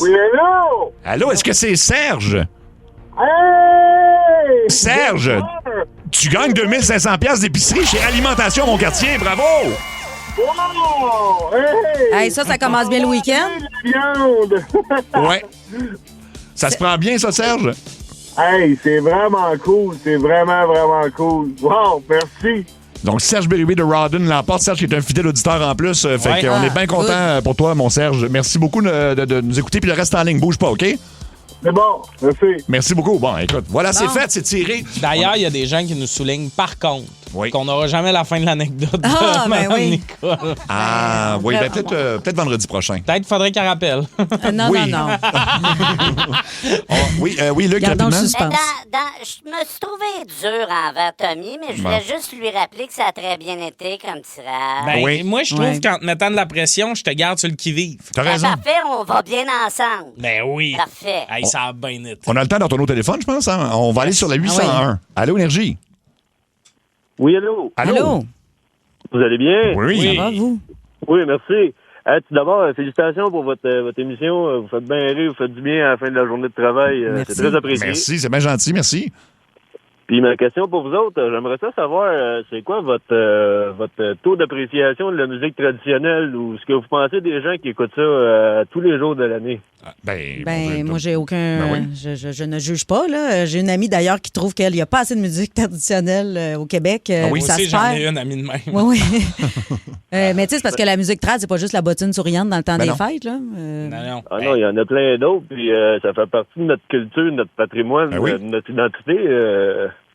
Oui, hello! Allô, est-ce que c'est Serge? Hey! Serge! Tu gagnes 2500 $ d'épicerie chez Alimentation Mon Quartier. Bravo! Wow! Hey! Hey, ça commence bien le week-end. La viande! Ouais. Ça se prend bien, ça, Serge? Hey, c'est vraiment cool. C'est vraiment, vraiment cool. Wow, merci. Donc, Serge Bérubé de Rawdon l'emporte. Serge qui est un fidèle auditeur en plus. Fait Ouais. qu'on est bien good. content pour toi, mon Serge. Merci beaucoup de nous écouter. Puis le reste en ligne, bouge pas, OK? C'est bon, merci. Merci beaucoup. Bon, écoute, voilà, c'est Bon. fait, c'est tiré. D'ailleurs, il y a des gens qui nous soulignent, par contre, Oui. qu'on n'aura jamais la fin de l'anecdote de Ah, ben Mme oui. Nicole. Ah, oui, ben peut-être vendredi prochain. Peut-être faudrait qu'elle rappelle. Non, Oui. non. Oui, Luc, Gardons le rapidement. suspense. Je me suis trouvé dur envers Tommy, mais je voulais juste lui rappeler que ça a très bien été comme tirage. Ben, Oui. moi, je trouve Ouais. qu'en te mettant de la pression, je te garde sur le qui-vive. T'as Ben, raison. parfait, on va bien ensemble. Ben oui. Parfait. Hey, ça a bien été. On a le temps d'en retourner au téléphone, je pense. Hein? On va aller sur la 801. Allô, Énergie? Oui, hello. Allô? Vous allez bien? Oui. Ça va, vous? Oui, merci. Tout d'abord, félicitations pour votre émission. Vous faites bien rire, vous faites du bien à la fin de la journée de travail. Merci. C'est très apprécié. Merci, c'est bien gentil, merci. Puis ma question pour vous autres, j'aimerais ça savoir, c'est quoi votre taux d'appréciation de la musique traditionnelle ou ce que vous pensez des gens qui écoutent ça tous les jours de l'année? Ben, moi, j'ai aucun. Ben oui. Je ne juge pas, là. J'ai une amie d'ailleurs qui trouve qu'il n'y a pas assez de musique traditionnelle au Québec. Ah oui? Moi ça aussi, se j'en perd. ai une amie de même. Oui, oui. Mais tu sais, c'est parce que la musique trad, c'est pas juste la bottine souriante dans le temps Ben des non. fêtes, là. Non. Ah non, il y en a plein d'autres, puis ça fait partie de notre culture, de notre patrimoine, Ben oui. de notre identité.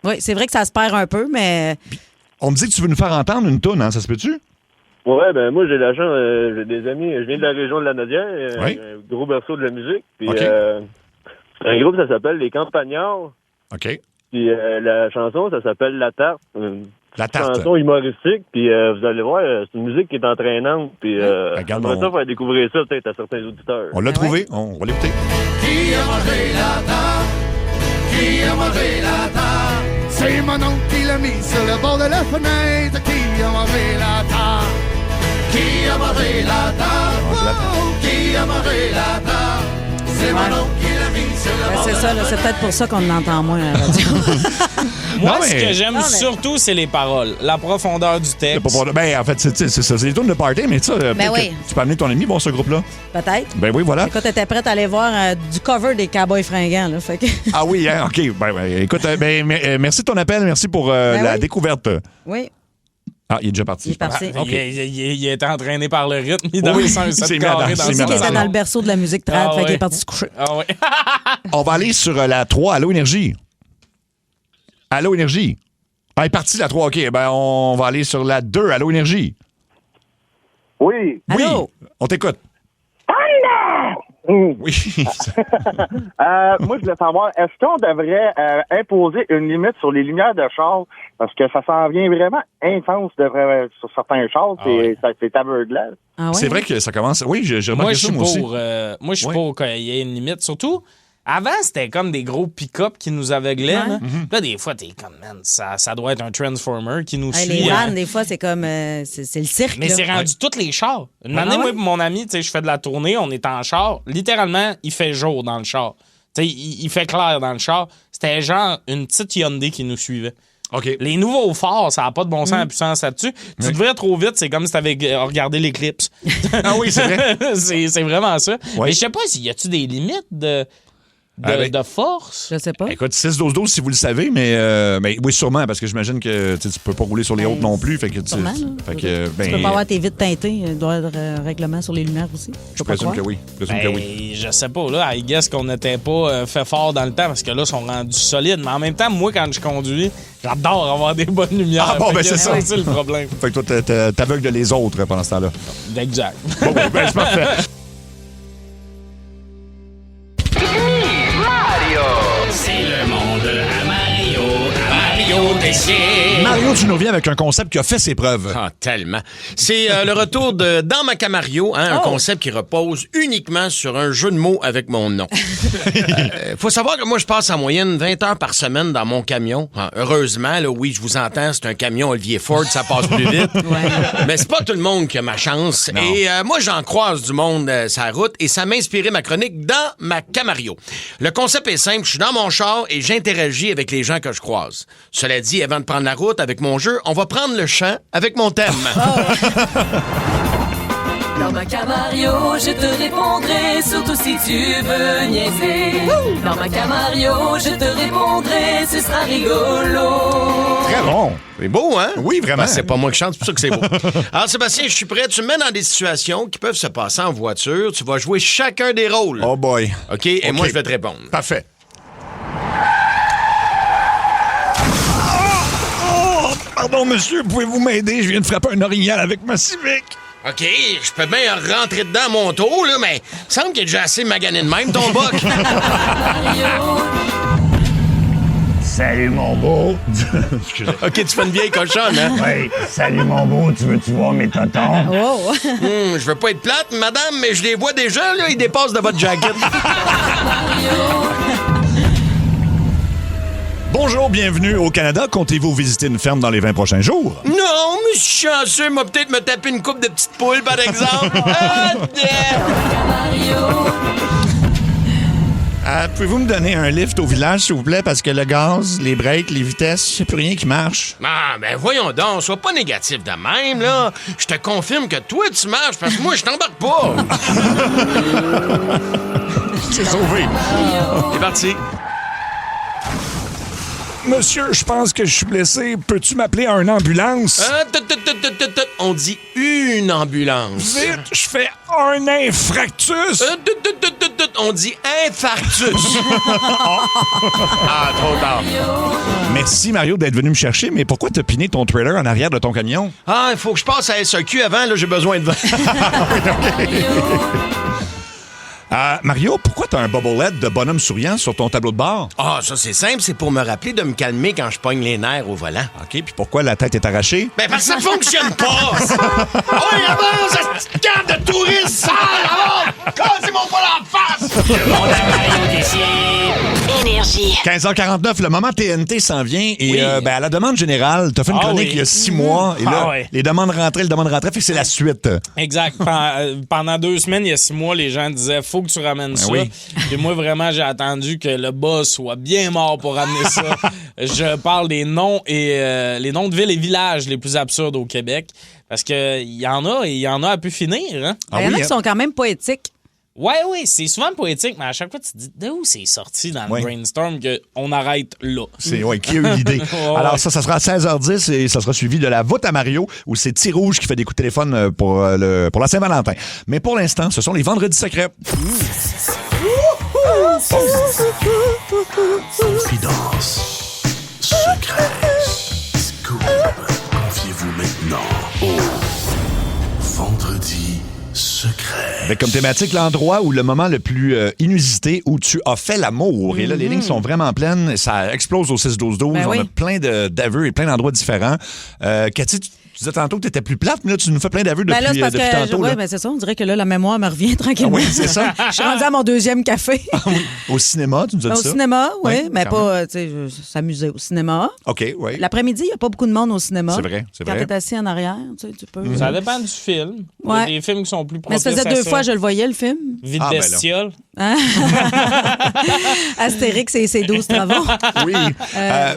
Oui, c'est vrai que ça se perd un peu, mais. On me dit que tu veux nous faire entendre une toune, hein? Ça se peut-tu? Ouais, ben moi j'ai la chance, j'ai des amis, je viens de la région de la Nodière, Oui. un gros berceau de la musique, puis OK. c'est un groupe, ça s'appelle Les Campagnards, OK. puis la chanson, ça s'appelle La Tarte. La tarte. Chanson humoristique, puis vous allez voir, c'est une musique qui est entraînante, puis Regarde, j'aimerais ça on- faire découvrir ça peut-être à certains auditeurs. On l'a Ben trouvé, on va l'écouter. Qui a mangé la tarte? Qui a mangé la tarte? C'est mon oncle qui l'a mis sur le bord de la fenêtre. Qui a mangé la tarte? Qui a mangé la tarte? Oh, qui a mangé la tarte? C'est mon oncle qui l'a mis sur le Ben, bord c'est de ça, la là, c'est peut-être pour ça qu'on entend moins à la radio. Moi, Non, ce mais- que j'aime Non, mais- surtout, c'est les paroles. La profondeur du C'est texte. pas pour- Ben, en fait, c'est ça. C'est des tunes de party, mais ça, peut-être oui. que tu peux amener ton ami voir ce groupe-là. Peut-être. Ben oui, voilà. Écoute, t'étais prête à aller voir du cover des Cowboys fringants, là. Fait que... Ah oui, hein, OK. Ben, écoute, merci de ton appel. Merci pour Ben la oui. découverte. Oui, Ah, il est déjà parti. il est parti. OK. Il était entraîné par le rythme. Il dansait Oui, un il set s'est mis à carré danser, dans il s'est son mis à Il était salon. dans le berceau de la musique trad, Ah fait qu'il ouais. est parti se coucher. Ah ouais. On va aller sur la 3. Allô, Énergie. Allô, Énergie. Ah, il est parti la 3. OK. Ben, on va aller sur la 2. Allô, Énergie. Oui. Allô? Oui. On t'écoute. Oui. Moi, je voulais savoir, est-ce qu'on devrait imposer une limite sur les lumières de char? Parce que ça s'en vient vraiment intense sur certains chars, ouais. c'est aveuglant. Ah ouais? C'est vrai que ça commence. Oui, j'ai Moi, remarqué je ça, suis moi aussi. pour. Moi, je suis Ouais. pour qu'il y ait une limite. Surtout, avant, c'était comme des gros pick-up qui nous aveuglaient. Là. Là, des fois, t'es comme, man, ça doit être un Transformer qui nous Hey, suit. les hein. vannes, des fois, c'est comme. c'est le cirque. Mais là. c'est rendu tous les chars. Une année, Ah ouais? moi et mon ami, tu sais, je fais de la tournée, on est en char. Littéralement, il fait jour dans le char. Tu sais, il fait clair dans le char. C'était genre une petite Hyundai qui nous suivait. OK. Les nouveaux phares, ça n'a pas de bon sens la puissance là-dessus. Tu devrais trop vite, c'est comme si tu avais regardé l'éclipse. Ah oui, c'est vrai. c'est vraiment ça. Oui. Mais je sais pas s'il y a-tu des limites de force. Je sais pas. Écoute, 6-12-12 si vous le savez, mais oui, sûrement, parce que j'imagine que tu peux pas rouler sur les autres non plus. Fait que, Sûrement, là. fait que, Tu peux pas avoir tes vitres teintées. Il doit y avoir un règlement sur les lumières aussi. je présume que oui. Je sais pas, là, I guess qu'on n'était pas fait fort dans le temps parce que là, ils sont rendus solides. Mais en même temps, moi, quand je conduis, j'adore avoir des bonnes lumières. Ah bon, ben c'est ça. C'est le problème. Fait que toi, t'aveugles les autres pendant ce temps-là. Exact. Bon, oui, ben, c'est parfait. C'est le monde à Mario. Mario Tessier. Mario, tu nous viens avec un concept qui a fait ses preuves. Ah, tellement. C'est le retour de Dans ma Camario, un concept qui repose uniquement sur un jeu de mots avec mon nom. Faut savoir que moi, je passe en moyenne 20 heures par semaine dans mon camion. Ah, heureusement, là, oui, je vous entends, c'est un camion Olivier Ford, ça passe plus vite. Mais c'est pas tout le monde qui a ma chance. Non. Et moi, j'en croise du monde sur la route et ça m'a inspiré ma chronique Dans ma Camario. Le concept est simple, je suis dans mon char et j'interagis avec les gens que je croise. Cela dit, avant de prendre la route avec mon jeu, on va prendre le champ avec mon thème. Dans ma Camario, je te répondrai, surtout si tu veux niaiser. Dans ma Camario, je te répondrai, ce sera rigolo. Très bon. C'est beau, hein? Oui, vraiment. Ben, c'est pas moi qui chante, c'est pour ça que c'est beau. Alors, Sébastien, je suis prêt. Tu me mets dans des situations qui peuvent se passer en voiture. Tu vas jouer chacun des rôles. Oh boy. OK? Et moi, je vais te répondre. Parfait. Pardon, monsieur, pouvez-vous m'aider? Je viens de frapper un orignal avec ma Civic. OK, je peux bien rentrer dedans mon tour, là, mais il me semble qu'il est déjà assez magané de même, ton boc. Salut, mon beau. OK, tu fais une vieille cochonne, hein? Oui. Salut, mon beau. Tu veux-tu voir mes totons? Oh! Je veux pas être plate, madame, mais je les vois déjà, là, ils dépassent de votre jacket. Bonjour, bienvenue au Canada. Comptez-vous visiter une ferme dans les 20 prochains jours? Non, mais je suis chanceux, moi peut-être me taper une coupe de petites poules, par exemple. Pouvez-vous me donner un lift au village, s'il vous plaît, parce que le gaz, les breaks, les vitesses, c'est plus rien qui marche. Ah, ben voyons donc, sois pas négatif de même, là. Je te confirme que toi, tu marches, parce que moi, je t'embarque pas. C'est sauvé. C'est parti. Monsieur, je pense que je suis blessé. Peux-tu m'appeler à une ambulance? On dit une ambulance. Vite, je fais un infractus. On dit infarctus. Ah, trop tard. Merci, Mario, d'être venu me chercher, mais pourquoi t'as piné ton trailer en arrière de ton camion? Ah, il faut que je passe à SAQ avant, là, j'ai besoin de vin. Mario, pourquoi t'as un bobblehead de bonhomme souriant sur ton tableau de bord? Ah, ça, c'est simple, c'est pour me rappeler de me calmer quand je pogne les nerfs au volant. OK, puis pourquoi la tête est arrachée? Ben, parce que ça fonctionne pas! Oui, avance, cette petite carte de touriste sale! Avance! Cassez-moi pas la face! Le monde à Mario Tessier. Énergie. 15h49, le moment TNT s'en vient et Oui. à la demande générale, t'as fait une chronique il y a 6 mois et là, les demandes rentraient, fait que c'est la suite. Exact. Pendant 2 semaines, il y a 6 mois, les gens disaient faut que tu ramènes ça. oui. Et moi, vraiment, j'ai attendu que le boss soit bien mort pour ramener ça. Je parle des noms et les noms de villes et villages les plus absurdes au Québec. Parce que il y en a à pu finir. Hein? Il y en a qui sont quand même poétiques. Oui, c'est souvent poétique, mais à chaque fois, tu te dis d'où c'est sorti dans le Oui. brainstorm qu'on arrête là. C'est qui a eu l'idée. Ouais. Alors ça sera à 16h10 et ça sera suivi de la voûte à Mario où c'est T-Rouge qui fait des coups de téléphone pour la Saint-Valentin. Mais pour l'instant, ce sont les vendredis secrets. Confidence. Secret. Scoop. Confiez-vous maintenant au vendredi secret. Avec comme thématique l'endroit ou le moment le plus inusité où tu as fait l'amour. Et là, les lignes sont vraiment pleines. Ça explose au 6-12-12. Ben On oui. a plein d'aveux et plein d'endroits différents. Cathy, tu disais tantôt que tu étais plus plate, mais là, tu nous fais plein d'aveux Ben là, depuis, c'est parce depuis que tantôt. là. ben c'est ça. On dirait que là, la mémoire me revient tranquillement. Ah oui, c'est ça. Je suis rendue à mon 2e café. Au cinéma, tu nous as dit Au ça? cinéma, oui, Oui, mais quand pas, tu sais, s'amuser au cinéma. OK, oui. L'après-midi, il n'y a pas beaucoup de monde au cinéma. C'est vrai, c'est Quand vrai. tu es assis en arrière, tu peux. Ça dépend du film. Il y a Ouais. des films qui sont plus Mais propices ça faisait à 2 fois que je le voyais, le film. Vite Ah, ben là. bestiole. Astérix et ses 12 travaux. Oui.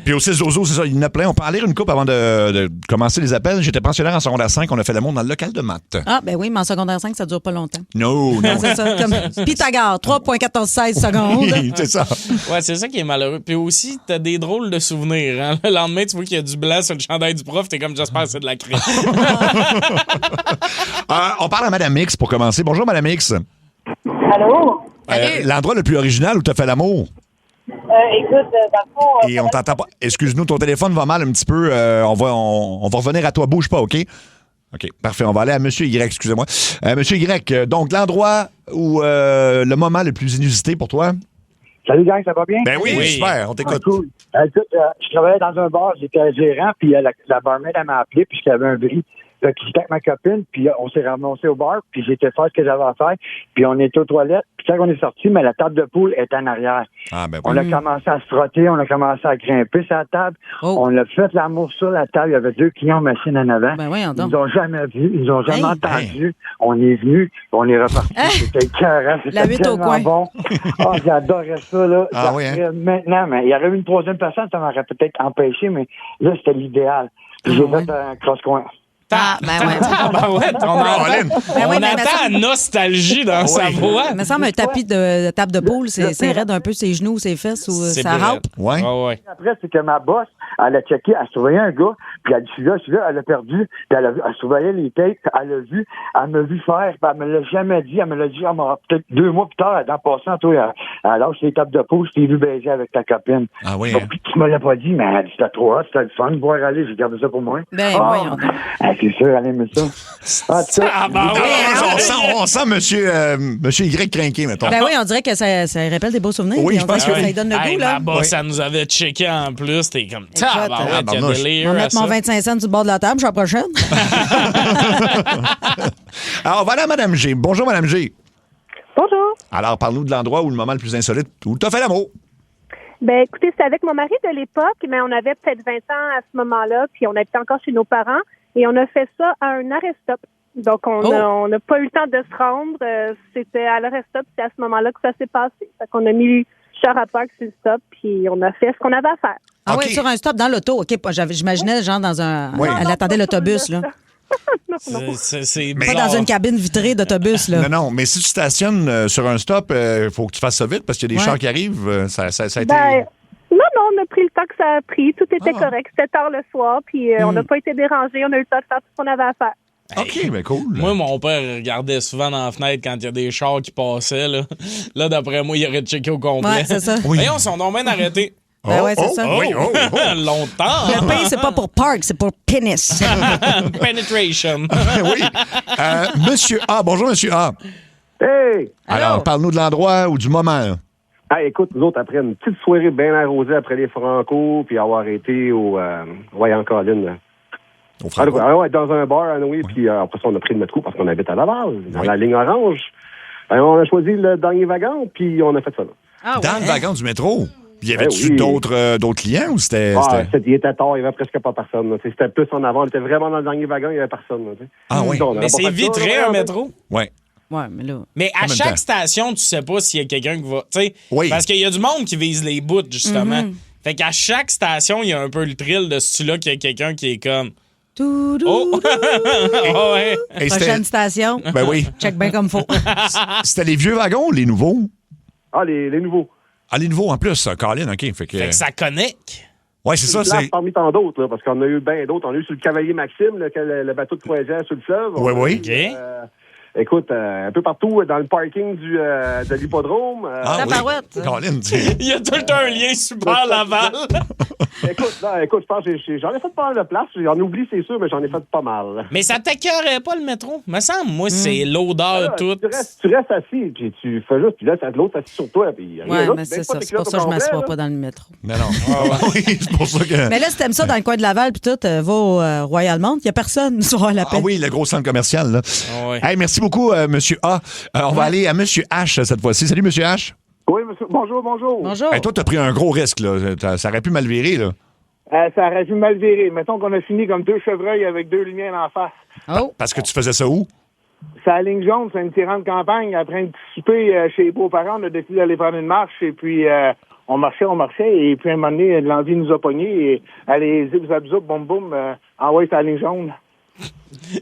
Puis au 6 Zozo, c'est ça, il y en a plein. On peut en lire une coupe avant de commencer les appels. J'étais pensionnaire en secondaire 5. On a fait l'amour dans le local de maths. Ah, ben oui, mais en secondaire 5, ça dure pas longtemps. Non. C'est ça, comme Pythagore, 3,1416 secondes. Oui, c'est ça. Ouais, c'est ça qui est malheureux. Puis aussi, t'as des drôles de souvenirs. Hein? Le lendemain, tu vois qu'il y a du blanc sur le chandail du prof, t'es comme, j'espère que c'est de la crème. On parle à Madame X pour commencer. Bonjour, Madame X. Allô? L'endroit le plus original où tu as fait l'amour? Écoute, dans le fond... Et on t'entend pas. Excuse-nous, ton téléphone va mal un petit peu. On va revenir à toi. Bouge pas, OK? OK, parfait. On va aller à Monsieur Y, excusez-moi. Monsieur Y, donc l'endroit où le moment le plus inusité pour toi? Salut, gang, ça va bien? Ben oui, super, on t'écoute. Cool. Écoute, je travaillais dans un bar, j'étais gérant, puis la barmaid, elle m'a appelé, puis j'avais un bris. Fait que j'étais avec ma copine, puis on s'est ramassé au bar, puis j'ai été faire ce que j'avais à faire, puis on était aux toilettes, puis quand on est sorti, mais la table de poule était en arrière. Ah, ben oui. On a commencé à se frotter, on a commencé à grimper sur la table, on a fait l'amour sur la table, il y avait 2 clients machine en avant. Ben oui, ils nous ont jamais vus, ils nous ont jamais entendus. On est venus, on est reparti. C'était écœurant, La c'était huit au coin. tellement bon. Oh, j'adorais ça, là. Ah oui, hein? Maintenant, mais il y aurait eu une 3e personne, ça m'aurait peut-être empêché, mais là, c'était l'idéal. Puis j'ai fait un cross-coin. Ah, ben ouais. Ben ouais, on entend la nostalgie dans sa voix. Il me semble un tapis de table de poule, c'est raide un peu ses genoux, ses fesses ou sa râpe. Ouais. Après, c'est que ma boss, elle a checké, elle surveillait un gars, puis elle dit, celui-là, elle a perdu, puis elle surveillait les tapes, elle a vu, elle m'a vu faire, puis elle me l'a jamais dit, elle me l'a dit, peut-être 2 mois plus tard, dans passant, toi, elle lâche les tables de poule, je t'ai vu baiser avec ta copine. Ah oui, Donc, tu me l'as pas dit, mais elle dit, c'était trop hot, c'était le fun de voir aller, j'ai gardé ça pour moi. Ben, voyons. C'est sûr, elle aime ça. On sent Monsieur Y crinqué, mettons. Ben oui, on dirait que ça rappelle des beaux souvenirs. Oui, on je pense dirait que ça lui donne le goût, là. Ma boss, ça nous avait checké en plus. T'es comme, tabarouette, il y a délire. Je vais mettre mon 25 cents du bord de la table, je suis la prochaine. Alors, on va aller à Madame G. Bonjour, Madame G. Bonjour. Alors, parle-nous de l'endroit où le moment le plus insolite, où tu as fait l'amour. Ben, écoutez, c'était avec mon mari de l'époque, mais on avait peut-être 20 ans à ce moment-là, puis on habitait encore chez nos parents, et on a fait ça à un arrêt-stop. Donc, on n'a pas eu le temps de se rendre. C'était à l'arrêt-stop, c'est à ce moment-là que ça s'est passé. Fait qu'on a mis char à parc sur le stop, puis on a fait ce qu'on avait à faire. Ah oui, sur un stop dans l'auto. OK, j'imaginais genre dans un... Oui. Elle attendait l'autobus, là. C'est pas dans une cabine vitrée d'autobus, là. Non, mais si tu stationnes sur un stop, il faut que tu fasses ça vite parce qu'il y a des chars qui arrivent. Ça a été... Non, on a pris le temps que ça a pris. Tout était correct. C'était tard le soir, puis on n'a pas été dérangés. On a eu le temps de faire tout ce qu'on avait à faire. OK, ben cool. Moi, mon père regardait souvent dans la fenêtre quand il y a des chars qui passaient. Là d'après moi, il aurait checké au complet. Ouais, c'est ça. Voyons, ils sont donc bien arrêtés. Ben ouais, c'est ça. Longtemps. Le pays, c'est pas pour park, c'est pour penis. Penetration. Oui. Monsieur A. Bonjour, Monsieur A. Hey! Alors, parle-nous de l'endroit ou du moment. Là. Ah, écoute, nous autres, après une petite soirée bien arrosée après les Franco, puis avoir été au Royan-Colline. Dans un bar à Noé, puis après ça, on a pris le métro parce qu'on habite à Laval, dans la ligne orange. On a choisi le dernier wagon, puis on a fait ça là. Dans le wagon du métro? Y avait-tu d'autres clients ou c'était... Il était tard, il n'y avait presque pas personne. C'était plus en avant, on était vraiment dans le dernier wagon, il n'y avait personne. Ah oui. Mais c'est vitré, un métro? Oui. Ouais, mais là... Mais à chaque station, tu sais pas s'il y a quelqu'un qui va... Parce qu'il y a du monde qui vise les bouts, justement. Fait qu'à chaque station, il y a un peu le thrill de celui-là qu'il y a quelqu'un qui est comme... Prochaine station. Ben oui. Check bien comme faut. C'était les vieux wagons ou les nouveaux? Ah, les nouveaux. Ah, les nouveaux en plus, Colin, OK. Fait que ça connecte. Oui, c'est ça. C'est parmi tant d'autres, parce qu'on a eu bien d'autres. On a eu sur le Cavalier Maxime, le bateau de croisière sur le fleuve. Oui. Écoute, un peu partout dans le parking de l'hippodrome. Colin, il y a tout le temps un lien super Laval. écoute, je pense que j'en ai fait pas mal de place. J'en oublie, c'est sûr, mais j'en ai fait pas mal. Mais ça t'écœurait pas, le métro? Me semble, moi, c'est l'odeur toute. Tu restes assis, puis tu fais juste, puis là, l'autre assis sur toi. Puis mais c'est ça. C'est pour ça que je m'assois pas dans le métro. Mais non. Oui, c'est pour ça que... Mais là, si t'aimes ça dans le coin de Laval, puis tout, va au Royal Mount, il y a personne sur la peine. Ah oui, le gros centre commercial, là. Hey, merci beaucoup, Monsieur A. On va aller à Monsieur H cette fois-ci. Salut, Monsieur H. Oui, monsieur. Bonjour. Bonjour. Hey, toi, t'as pris un gros risque, là. Ça aurait pu mal virer, là. Ça aurait pu mal virer. Mettons qu'on a fini comme 2 chevreuils avec 2 lumières en face. Parce que tu faisais ça où? C'est la ligne jaune, c'est un petit rang de campagne. Après un petit souper chez les beaux-parents, on a décidé d'aller prendre une marche et puis on marchait et puis à un moment donné, l'envie nous a pognés et allez, zip-zap-zap, boum-boum, c'est la ligne jaune.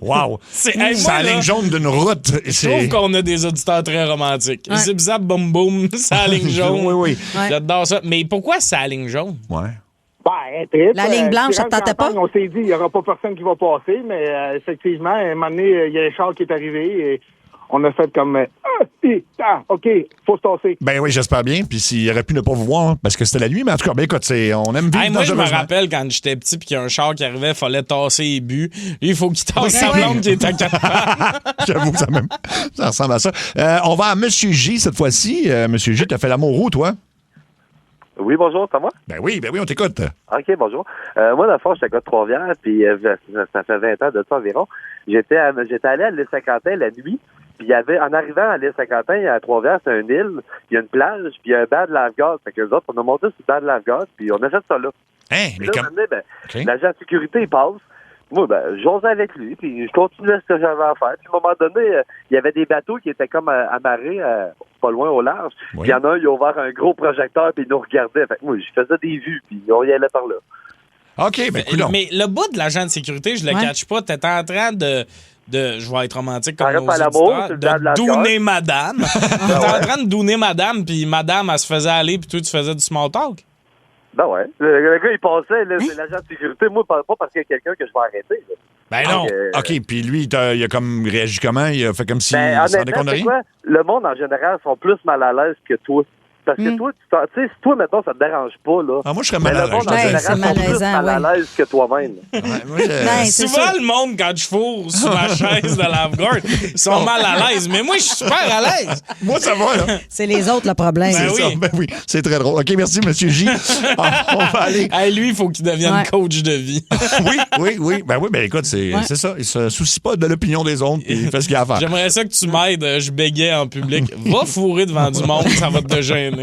Wow! C'est la ligne jaune d'une route. Je trouve qu'on a des auditeurs très romantiques. Ouais. Zip-zap, boum-boum, c'est la ligne jaune. Oui. Ouais. J'adore ça. Mais pourquoi c'est la ligne jaune? Ouais. La ligne blanche, ça te tentait pas? On s'est dit, il n'y aura pas personne qui va passer, mais effectivement, à un moment donné, il y a un char qui est arrivé et on a fait comme OK, faut se tasser. Ben oui, j'espère bien. Puis s'il aurait pu ne pas vous voir, parce que c'était la nuit, mais en tout cas, ben écoute, on aime vivre Moi, je me dangereusement. rappelle quand j'étais petit puis qu'il y a un char qui arrivait, il fallait tasser les buts. Lui, il faut qu'il tasse sa blonde qui est à 4 pattes. J'avoue que ça ressemble à ça. On va à M. J cette fois-ci. M. J, t'as fait l'amour où, toi? Oui, bonjour, c'est moi? Ben oui, on t'écoute. OK, bonjour. Moi, dans le fond, j'étais à Côte-Trois-Rivières, puis ça fait 20 ans de ça environ. J'étais allé à l'île Saint-Quentin la nuit, puis il y avait, en arrivant à l'île Saint-Quentin, à Trois-Rivières, c'est une île, il y a une plage, puis il y a un bar de lave-gaz. Fait que les autres, on a monté sur le bar de lave-gaz, puis on a fait ça là. Hein? Mais l'agent de sécurité, il passe. Moi, j'osais avec lui, puis je continuais ce que j'avais à faire. Puis à un moment donné, il y avait des bateaux qui étaient comme amarrés pas loin au large. Puis il y en a un, il a ouvert un gros projecteur, puis il nous regardait. Fait que moi, je faisais des vues, puis on y allait par là. OK, coudonc. Mais le bout de l'agent de sécurité, je le catch pas. T'étais en train de je vais être romantique comme nos auditeurs, de douner madame. T'étais en train de douner madame, puis madame, elle se faisait aller, puis toi, tu faisais du small talk. Ben ouais. Le gars, il passait, là, c'est l'agent de sécurité. Moi, pas parce qu'il y a quelqu'un que je vais arrêter. Là. Ben non. OK, puis lui, il a comme réagi comment? Il a fait comme s'il s'en rendait compte de rien? Quoi? Le monde, en général, sont plus mal à l'aise que toi. Parce que toi, tu sais, si toi, mettons, ça te dérange pas, là. Ah, moi, je serais mal à l'aise. Le monde, en général, sont plus mal à l'aise que toi-même. Souvent, le monde, quand je fourre sur ma chaise de lave-garde, ils sont mal à l'aise. Mais moi, je suis super à l'aise. Moi, ça va, là. C'est les autres, le problème. Ben oui, c'est très drôle. OK, merci, M. J. On va aller. Lui, il faut qu'il devienne coach de vie. Oui. Ben écoute, c'est ça. Il se soucie pas de l'opinion des autres, puis il fait ce qu'il a à faire. J'aimerais ça que tu m'aides. Je bégayais en public. Va fourrer devant du monde, ça va te gêner.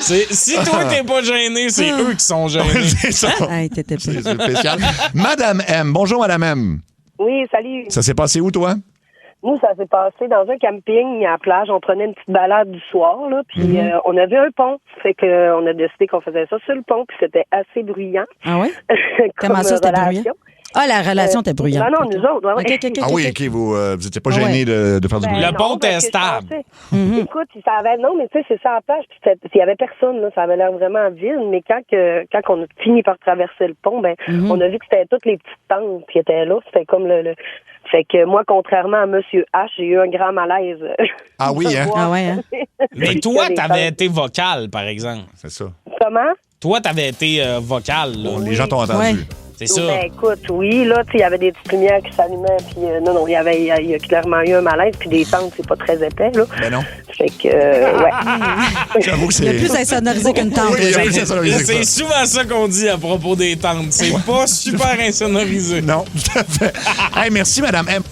Si toi, t'es pas gêné, c'est eux qui sont gênés. C'est ça. C'est spécial. Madame M. Bonjour, Madame M. Oui, salut. Ça s'est passé où, toi? Nous, ça s'est passé dans un camping à la plage. On prenait une petite balade du soir, là, puis on avait un pont. Fait qu'on a décidé qu'on faisait ça sur le pont, puis c'était assez bruyant. Ah oui? Comment ça, c'était bruyant? Ah, la relation était bruyante. Non, nous autres. Ouais. Ah oui, OK, vous n'étiez pas gênés de faire du bruit. Le pont était stable. Écoute, ça avait... Non, mais tu sais, c'est ça à la plage, puis il y avait personne, là, ça avait l'air vraiment vide, mais quand on a fini par traverser le pont, on a vu que c'était toutes les petites tentes qui étaient là. C'était comme le... Fait que moi, contrairement à M. H, j'ai eu un grand malaise. Ah oui, hein? Ah ouais, hein? Mais toi, t'avais été vocal, par exemple. C'est ça. Comment? Toi, t'avais été vocal. Là. Les gens t'ont entendu. Ouais. C'est ça. Ben, écoute, oui, là, tu sais, il y avait des petites lumières qui s'allumaient, puis non, il y a clairement eu un malaise, puis des tentes, c'est pas très épais, là. Ben non. Fait que, ouais. J'avoue que c'est... Il y a plus insonorisé qu'une tente. Oui, il y a plus insonorisé que ça. C'est souvent ça qu'on dit à propos des tentes. C'est pas super insonorisé. Non, tout à fait. Hey, merci, Madame M.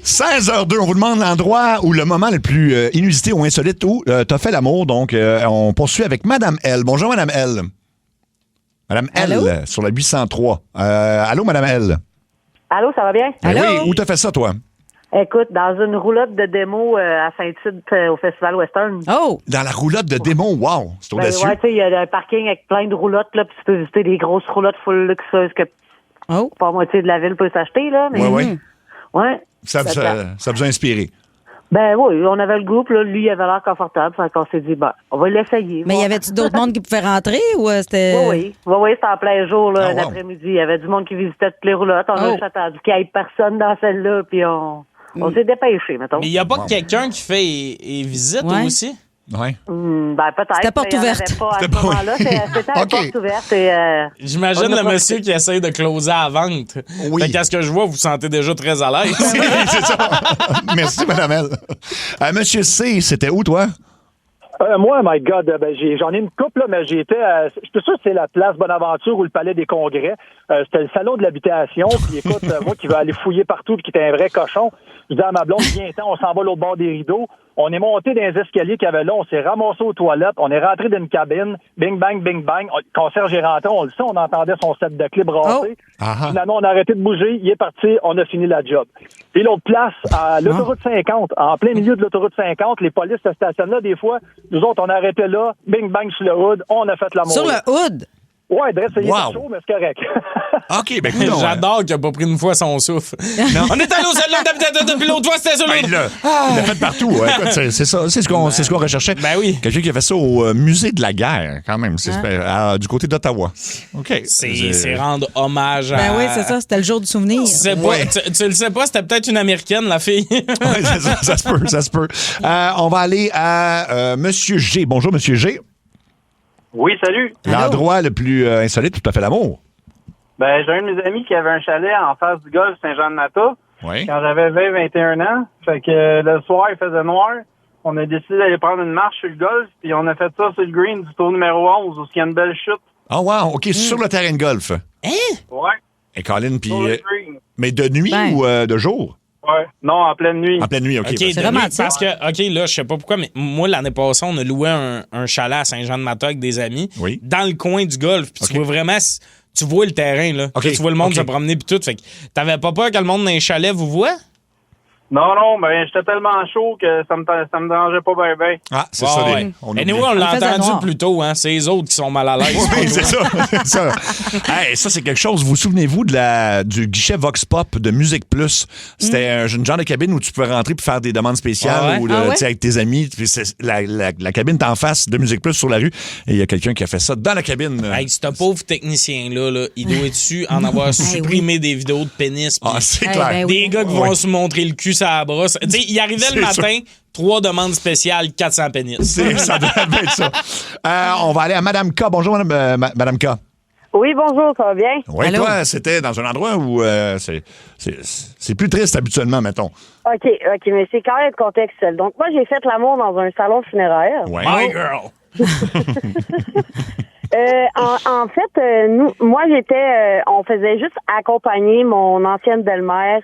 16h02, on vous demande l'endroit ou le moment le plus inusité ou insolite où t'as fait l'amour. Donc, on poursuit avec Madame L. Bonjour, Madame L. Madame Allô? L, sur la 803. Allô, Madame L. Allô, ça va bien? Ben oui, où t'as fait ça, toi? Écoute, dans une roulotte de démo à Saint-Tite au Festival Western. Oh! Dans la roulotte de démo, wow! C'est audacieux. Ouais, tu sais, il y a un parking avec plein de roulottes, là, puis tu peux visiter des grosses roulottes full luxueuses que pas moitié de la ville peut s'acheter, là. Mais... Oui. Ouais. Ça vous a inspiré? Ben oui, on avait le groupe, là, lui, il avait l'air confortable, fait qu'on s'est dit, on va l'essayer. Mais y avait-tu d'autres mondes qui pouvaient rentrer ou c'était... Oui, c'était en plein jour, là, wow. l'après-midi. Il y avait du monde qui visitait toutes les roulottes. On a juste attendu qu'il n'y ait personne dans celle-là, puis on s'est dépêché, mettons. Mais il n'y a pas quelqu'un qui fait et visite aussi? Oui. Ben peut-être. C'était porte ouverte. Pas à ce moment-là. C'était à porte ouverte. J'imagine le monsieur qui essaye de closer à la vente. Oui. Fait qu'à ce que je vois, vous vous sentez déjà très à l'aise. C'est ça. Merci, Madame L. Monsieur C, c'était où, toi? Moi, my God, j'en ai une couple, là, mais j'étais... je suis sûr que c'est la place Bonaventure ou le Palais des Congrès. C'était le salon de l'habitation. Puis écoute, moi qui veux aller fouiller partout puis qui était un vrai cochon, je dis à ma blonde, viens-t'en, on s'en va l'autre bord des rideaux. On est monté dans les escaliers qu'il y avait là, on s'est ramassé aux toilettes, on est rentré dans une cabine, bing, bang, bing, bang. Le concierge est rentré, on le sait, on entendait son set de clés brasser. Finalement, on a arrêté de bouger, il est parti, on a fini la job. Puis l'autre place, à l'autoroute 50, en plein milieu de l'autoroute 50, les polices se stationnent là des fois. Nous autres, on a arrêté là, bing, bang sur le hood, on a fait l'amour. Sur le hood? Ouais, Dredd, ça y est chaud, mais c'est correct. OK, ben j'adore qu'il n'a pas pris une fois son souffle. On est allé au salon depuis l'autre fois, c'était sur l'autre. Il l'a fait partout. Ouais. Écoute, c'est ça, c'est ce qu'on recherchait. Ben oui. Quelqu'un qui a fait ça au musée de la guerre, quand même, du côté d'Ottawa. OK. C'est rendre hommage à... Ben oui, c'est ça, c'était le jour du souvenir. Tu le sais pas, c'était peut-être une Américaine, la fille. Oui, c'est ça se peut. On va aller à Monsieur G. Bonjour, Monsieur G. Oui, salut. L'endroit le plus insolite, tout à fait l'amour. Ben, j'ai un de mes amis qui avait un chalet en face du golfe Saint-Jean-de-Mata. Oui. Quand j'avais 20-21 ans. Fait que le soir, il faisait noir. On a décidé d'aller prendre une marche sur le golfe, puis on a fait ça sur le green du tour numéro 11, où il y a une belle chute. Ah, wow, OK, sur le terrain de golf. Ouais. Et Colin, puis. Sur le green. Mais de nuit ou de jour? Ouais. Non, en pleine nuit. En pleine nuit, OK. C'est parce que, OK, là, je sais pas pourquoi, mais moi, l'année passée, on a loué un chalet à Saint-Jean-de-Mata avec des amis. Oui. Dans le coin du golf. Puis tu vois vraiment... Tu vois le terrain, là. Okay. Tu vois le monde se promener puis tout. Fait que t'avais pas peur que le monde dans les chalets vous voit? Non, ben j'étais tellement chaud que ça me dérangeait pas bien. Ah, c'est ça. Ouais. Et nous, on l'a entendu plus tôt, hein. C'est les autres qui sont mal à l'aise. Oui, c'est ça. Hey, ça, c'est quelque chose. Vous souvenez-vous du guichet Vox Pop de Musique Plus? C'était une genre de cabine où tu pouvais rentrer pour faire des demandes spéciales ou avec tes amis. Puis la cabine est en face de Musique Plus sur la rue. Et il y a quelqu'un qui a fait ça dans la cabine. Hey, ce pauvre technicien-là, il doit être en avoir supprimé des vidéos de pénis. Ah, c'est clair. Des gars qui vont se montrer le cul sur la brosse. Tu sais, il arrivait le matin, 3 demandes spéciales, 400 pénis. Ça doit être ça. On va aller à Madame K. Bonjour, Madame K. Oui, bonjour, ça va bien? Oui, toi, c'était dans un endroit où c'est plus triste habituellement, mettons. OK, mais c'est quand même le contexte. Donc, moi, j'ai fait l'amour dans un salon funéraire. Ouais. My girl! En fait, moi, on faisait juste accompagner mon ancienne belle-mère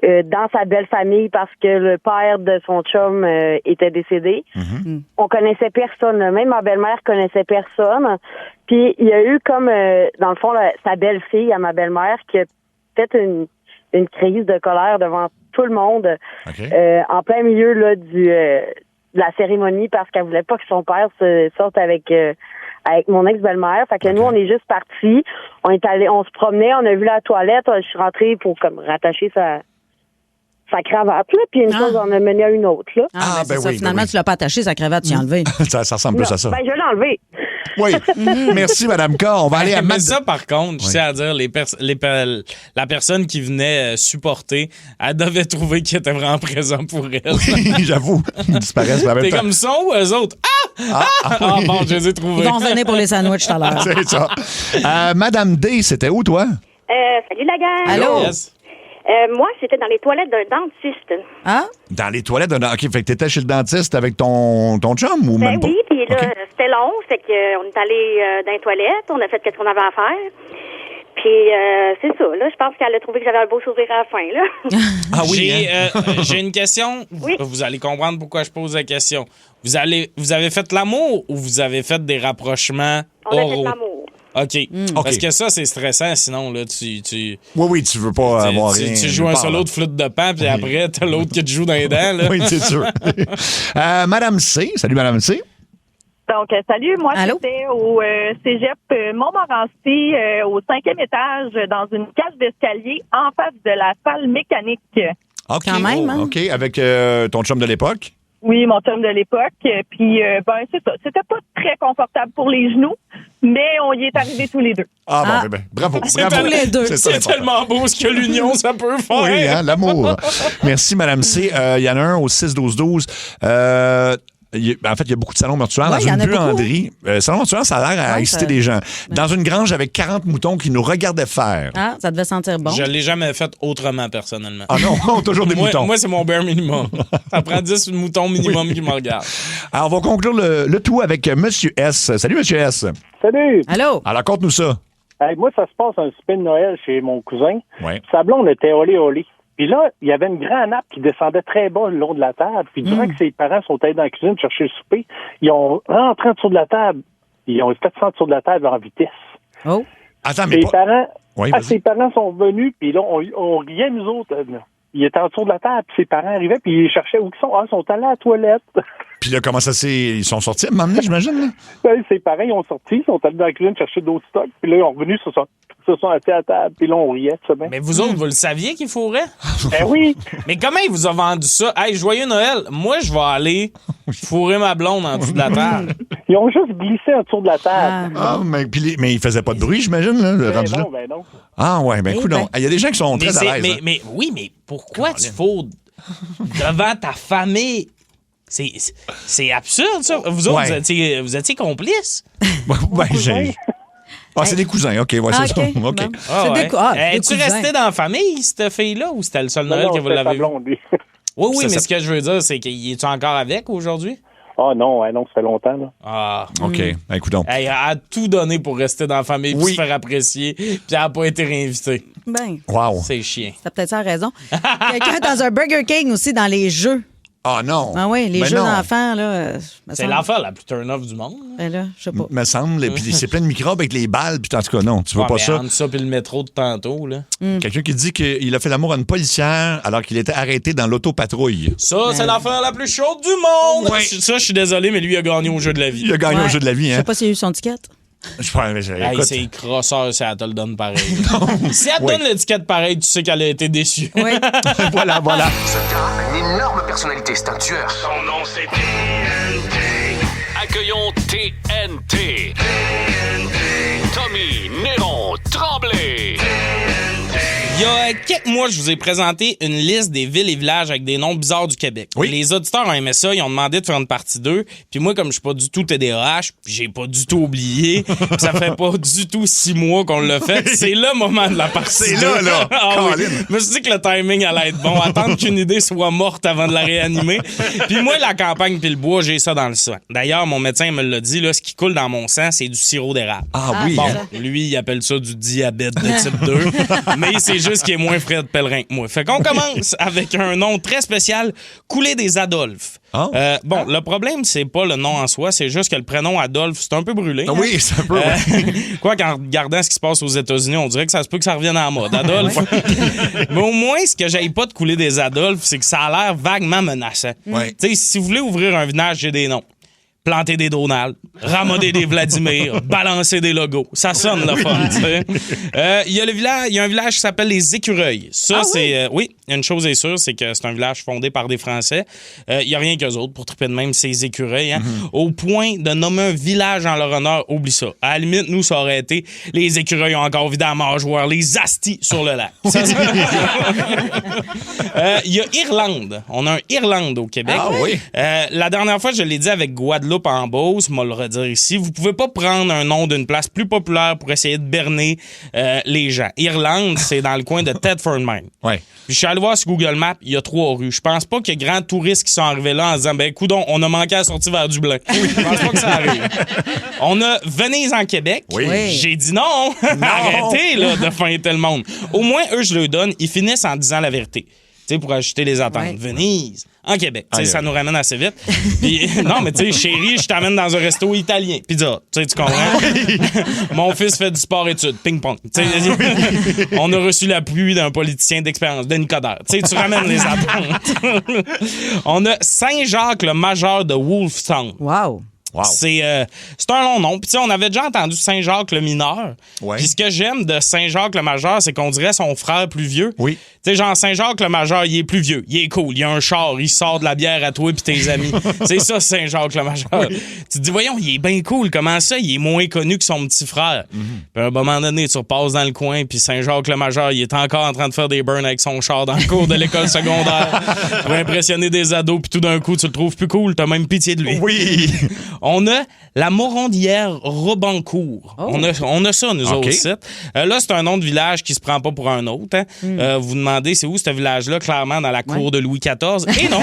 dans sa belle famille parce que le père de son chum était décédé. Mm-hmm. On connaissait personne. Même ma belle-mère connaissait personne. Puis il y a eu comme, dans le fond, sa belle-fille à ma belle-mère qui a fait une crise de colère devant tout le monde en plein milieu là, de la cérémonie parce qu'elle voulait pas que son père sorte avec mon ex-belle-mère. Fait que nous, on est juste partis. On se promenait, on a vu la toilette. Je suis rentrée pour comme rattacher sa cravate, là, puis une chose en a mené à une autre, là. Ben ça. Finalement, tu l'as pas attaché, sa cravate, tu l'as enlevée. ça ressemble plus à ça. Ben, je l'ai enlevée. Oui. Merci, Madame K. On va aller à Mais ça, par contre, je sais à dire, la personne qui venait supporter, elle devait trouver qu'il était vraiment présent pour elle. Oui, j'avoue. Ils disparaissent en même temps. T'es comme ça ou eux autres? Bon, je les ai trouvés. Ils vont venir pour les sandwichs tout à l'heure. C'est ça. Madame D, c'était où, toi? Salut la gang. Allô? Yes. Moi, c'était dans les toilettes d'un dentiste. Ah? Dans les toilettes d'un dentiste. OK, fait que t'étais chez le dentiste avec ton chum ou même pas? Oui, puis là, c'était long. Fait qu'on est allé dans les toilettes. On a fait ce qu'on avait à faire. Puis, c'est ça, là. Je pense qu'elle a trouvé que j'avais un beau sourire à la fin, là. Ah oui? J'ai une question. Oui. Vous allez comprendre pourquoi je pose la question. Vous avez fait l'amour ou vous avez fait des rapprochements On a oraux? fait l'amour. OK. Parce que ça, c'est stressant, sinon, là, Oui, tu veux pas avoir rien. Tu joues un solo de flûte de pan, puis après, t'as l'autre qui te joue dans les dents, là. Oui, c'est sûr. Madame C. Salut, Madame C. Donc, salut, moi, j'étais au cégep Montmorency, au 5e étage, dans une cage d'escalier en face de la salle mécanique. OK. Quand même, hein? OK, avec ton chum de l'époque? Oui, mon chum de l'époque. Puis, c'est ça. C'était pas très confortable pour les genoux, mais on y est arrivés tous les deux. Ben, bravo. Tous les deux. C'est tellement beau ce que l'union, ça peut faire. Oui, hein, l'amour. Merci, Madame C. Il y en a un au 6-12-12. En fait, il y a beaucoup de salons mortuaires. Dans une buanderie. Salon mortuaire, ça a l'air à exciter les gens. Dans une grange avec 40 moutons qui nous regardaient faire. Ah, ça devait sentir bon. Je l'ai jamais fait autrement, personnellement. Ah non, toujours des moutons. Moi, c'est mon bare minimum. Ça prend 10 moutons minimum qui me regardent. Alors, on va conclure le tout avec Monsieur S. Salut, Monsieur S. Salut. Allô. Alors, conte-nous ça. Moi, ça se passe un souper de Noël chez mon cousin. Ouais. Sa blonde était olé. Puis là, il y avait une grande nappe qui descendait très bas le long de la table. Puis durant que ses parents sont allés dans la cuisine chercher le souper, ils ont rentré en dessous de la table. Ils ont fait ça en dessous de la table en vitesse. Oh. Attends, mais ses parents sont venus, puis là, on riait, nous autres. Ils étaient en dessous de la table, puis ses parents arrivaient, puis ils cherchaient où ils sont. Ah, ils sont allés à la toilette. Puis là, comment ça ils sont sortis à un moment donné, j'imagine? Là? Ben, ses parents, ils ont sorti, ils sont allés dans la cuisine chercher d'autres stocks, puis là, ils sont revenus, se sont assis à la table, puis là, on riait, ça bien. Mais vous autres, vous le saviez qu'ils fourraient? Ben oui! Mais comment ils vous ont vendu ça? Hey, joyeux Noël! Moi, je vais aller fourrer ma blonde en dessous de la table. Ils ont juste glissé en dessous de la table. Mais ils faisaient pas de bruit, j'imagine, là, le rendu là? Ben non. Ah ouais, ben écoute, il y a des gens qui sont très à l'aise. Mais pourquoi tu fourres devant ta famille? C'est absurde, ça. Vous autres, vous étiez complices? C'est des cousins, OK. Ouais, c'est ça. OK. Es-tu resté dans la famille, cette fille-là, ou c'était le seul Noël que vous l'avez vu? Oui, mais ce que je veux dire, c'est qu'il est-tu encore avec aujourd'hui? Ah non, ça fait longtemps. Là. Ah. OK, écoutons. Elle a tout donné pour rester dans la famille puis se faire apprécier, puis elle n'a pas été réinvitée. Ben, wow. C'est chiant. T'as peut-être ça raison. Quelqu'un dans un Burger King aussi, dans les jeux. Ah non. Ah oui, les jeux d'enfants, là. C'est l'affaire la plus turn-off du monde. Ben là, je sais pas. Me semble. Et puis c'est plein de microbes avec les balles. Puis en tout cas, non, tu veux pas ça. Entre ça puis le métro de tantôt, là. Quelqu'un qui dit qu'il a fait l'amour à une policière alors qu'il était arrêté dans l'autopatrouille. Ça, c'est l'affaire la plus chaude du monde. Ouais. Ça, je suis désolé, mais lui, il a gagné au jeu de la vie. Il a gagné au jeu de la vie, hein. Je sais pas s'il a eu son ticket. C'est crosseur si elle te le donne pareil. Si elle te donne l'étiquette pareil, tu sais qu'elle a été déçue. Oui. Voilà. Ce gars a une énorme personnalité, c'est un tueur. Son nom c'est TNT. Accueillons TNT. Tommy Néron Tremblay. Il y a quelques mois, je vous ai présenté une liste des villes et villages avec des noms bizarres du Québec. Oui. Les auditeurs ont aimé ça, ils ont demandé de faire une partie 2. Puis moi, comme je suis pas du tout TDAH, puis j'ai pas du tout oublié, puis ça fait pas du tout 6 mois qu'on l'a fait, c'est le moment de la partie 2. C'est là. Oui. Je me suis dit que le timing allait être bon. Attendre qu'une idée soit morte avant de la réanimer. Puis moi, la campagne puis le bois, j'ai ça dans le sang. D'ailleurs, mon médecin me l'a dit, là, ce qui coule dans mon sang, c'est du sirop d'érable. Ah oui. Bon, lui, il appelle ça du diabète de type 2. Mais c'est juste qu'il est moins frais de pèlerin que moi. Fait qu'on commence avec un nom très spécial, Couler des Adolphes. Le problème, c'est pas le nom en soi, c'est juste que le prénom Adolphe, c'est un peu brûlé. Oui, c'est un peu. Quoi qu'en regardant ce qui se passe aux États-Unis, on dirait que ça se peut que ça revienne en mode. Adolphe. Mais au moins, ce que j'aille pas de couler des Adolphes, c'est que ça a l'air vaguement menaçant. Ouais. Tu sais, si vous voulez ouvrir un village, j'ai des noms. Planter des Donald, ramener des Vladimir, balancer des logos. Ça sonne le fun, tu sais. Il y a un village qui s'appelle les Écureuils. Ça, c'est... oui, une chose est sûre, c'est que c'est un village fondé par des Français. Il y a rien qu'eux autres pour triper de même ces écureuils. Hein. Au point de nommer un village en leur honneur, oublie ça. À la limite, nous, ça aurait été les Écureuils ont encore vidé à mangeoire, les Astis sur le lac. Il y a Irlande. On a un Irlande au Québec. Ah oui? La dernière fois, je l'ai dit avec Guadeloupe en Beauce, moi le redire ici, vous pouvez pas prendre un nom d'une place plus populaire pour essayer de berner les gens. Irlande, c'est dans le coin de Thetford Mine. Ouais. Puis je suis allé voir sur Google Maps, il y a 3 rues. Je pense pas qu'il y a grand touristes qui sont arrivés là en disant ben coudonc, on a manqué à sortir vers Dublin. Je pense pas que ça arrive. On a Venise en Québec. Oui. J'ai dit non. Arrêtez là de feinter le monde. Au moins eux je le donne, ils finissent en disant la vérité. Tu sais, pour ajouter les attentes. Ouais. Venise, en Québec. Tu sais, ça nous ramène assez vite. Puis, non, mais tu sais, chérie, je t'amène dans un resto italien. Pizza. Tu sais, tu comprends? Mon fils fait du sport-études, ping-pong. Tu sais, on a reçu l'appui d'un politicien d'expérience, Denis Coderre. Tu sais, tu ramènes les attentes. On a Saint-Jacques, le majeur de Wolftown. Wow. C'est un long nom. Puis tu sais, on avait déjà entendu Saint-Jacques le mineur. Ouais. Puis ce que j'aime de Saint-Jacques le majeur, c'est qu'on dirait son frère plus vieux. Oui. Tu sais, genre Saint-Jacques le majeur, il est plus vieux, il est cool, il a un char, il sort de la bière à toi et tes amis. C'est ça Saint-Jacques le majeur. Oui. Tu te dis voyons, il est bien cool, comment ça, il est moins connu que son petit frère. Puis à un moment donné, tu repasses dans le coin puis Saint-Jacques le majeur, il est encore en train de faire des burns avec son char dans le cours de l'école secondaire pour impressionner des ados puis tout d'un coup, tu le trouves plus cool, t'as même pitié de lui. Oui. On a la Morondière Robancourt. Oh. On a ça, nous autres sites. Là, c'est un nom de village qui se prend pas pour un autre. Hein. Vous demandez, c'est où ce village-là? Clairement, dans la cour de Louis XIV. Et non,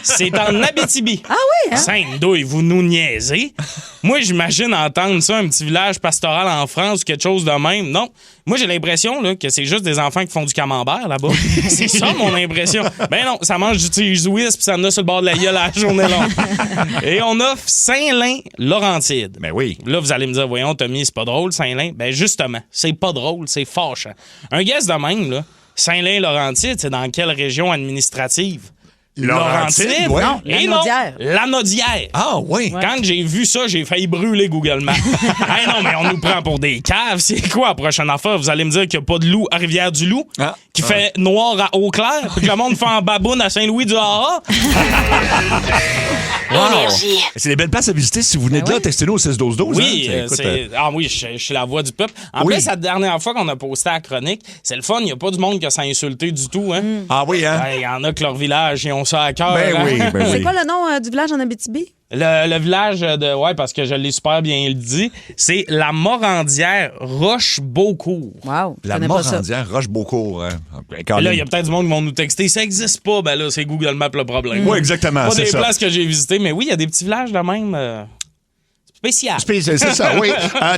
c'est en Abitibi. Ah oui, hein? Sainte-Douille, vous nous niaisez. Moi, j'imagine entendre ça, un petit village pastoral en France, quelque chose de même. Non. Moi, j'ai l'impression là, que c'est juste des enfants qui font du camembert là-bas. C'est ça, mon impression. Ben non, ça mange du cheese whiz puis ça en a sur le bord de la gueule à la journée longue. Et on offre Saint-Lin-Laurentide. Ben oui. Là, vous allez me dire, voyons, Tommy, c'est pas drôle, Saint-Lin. Ben justement, c'est pas drôle, c'est fâchant. Un guess de même, là, Saint-Lin-Laurentide, c'est dans quelle région administrative? Laurentide, ouais. Non, Et Lanaudière. Lanaudière. Ah, oui. Quand j'ai vu ça, j'ai failli brûler Google Maps. Hey, non, mais on nous prend pour des caves. C'est quoi la prochaine affaire? Vous allez me dire qu'il n'y a pas de loup à Rivière-du-Loup, qui fait noir à Eau-Claire, puis que le monde fait en baboune à Saint-Louis-du-Haras? Wow. C'est des belles places à visiter. Si vous venez de là, textez-nous au 6-12-12. Oui, hein. oui, je suis la voix du peuple. En plus, la dernière fois qu'on a posté la chronique, c'est le fun. Il n'y a pas du monde qui s'est insulté du tout. Hein? Ah oui, hein? Il y en a que leur village, ils ont ça à cœur. Ben hein? oui, ben C'est oui. quoi le nom du village en Abitibi? Le village de... Ouais, parce que je l'ai super bien dit. C'est la Morandière Roche-Beaucourt. Wow. La Morandière Roche-Beaucourt. Hein. Là, il y a peut-être du monde qui vont nous texter. Ça n'existe pas. Ben là, c'est Google Maps le problème. Oui, exactement. Pas des ça. places que j'ai visitées, mais oui, il y a des petits villages de même. Spécial. C'est ça, oui.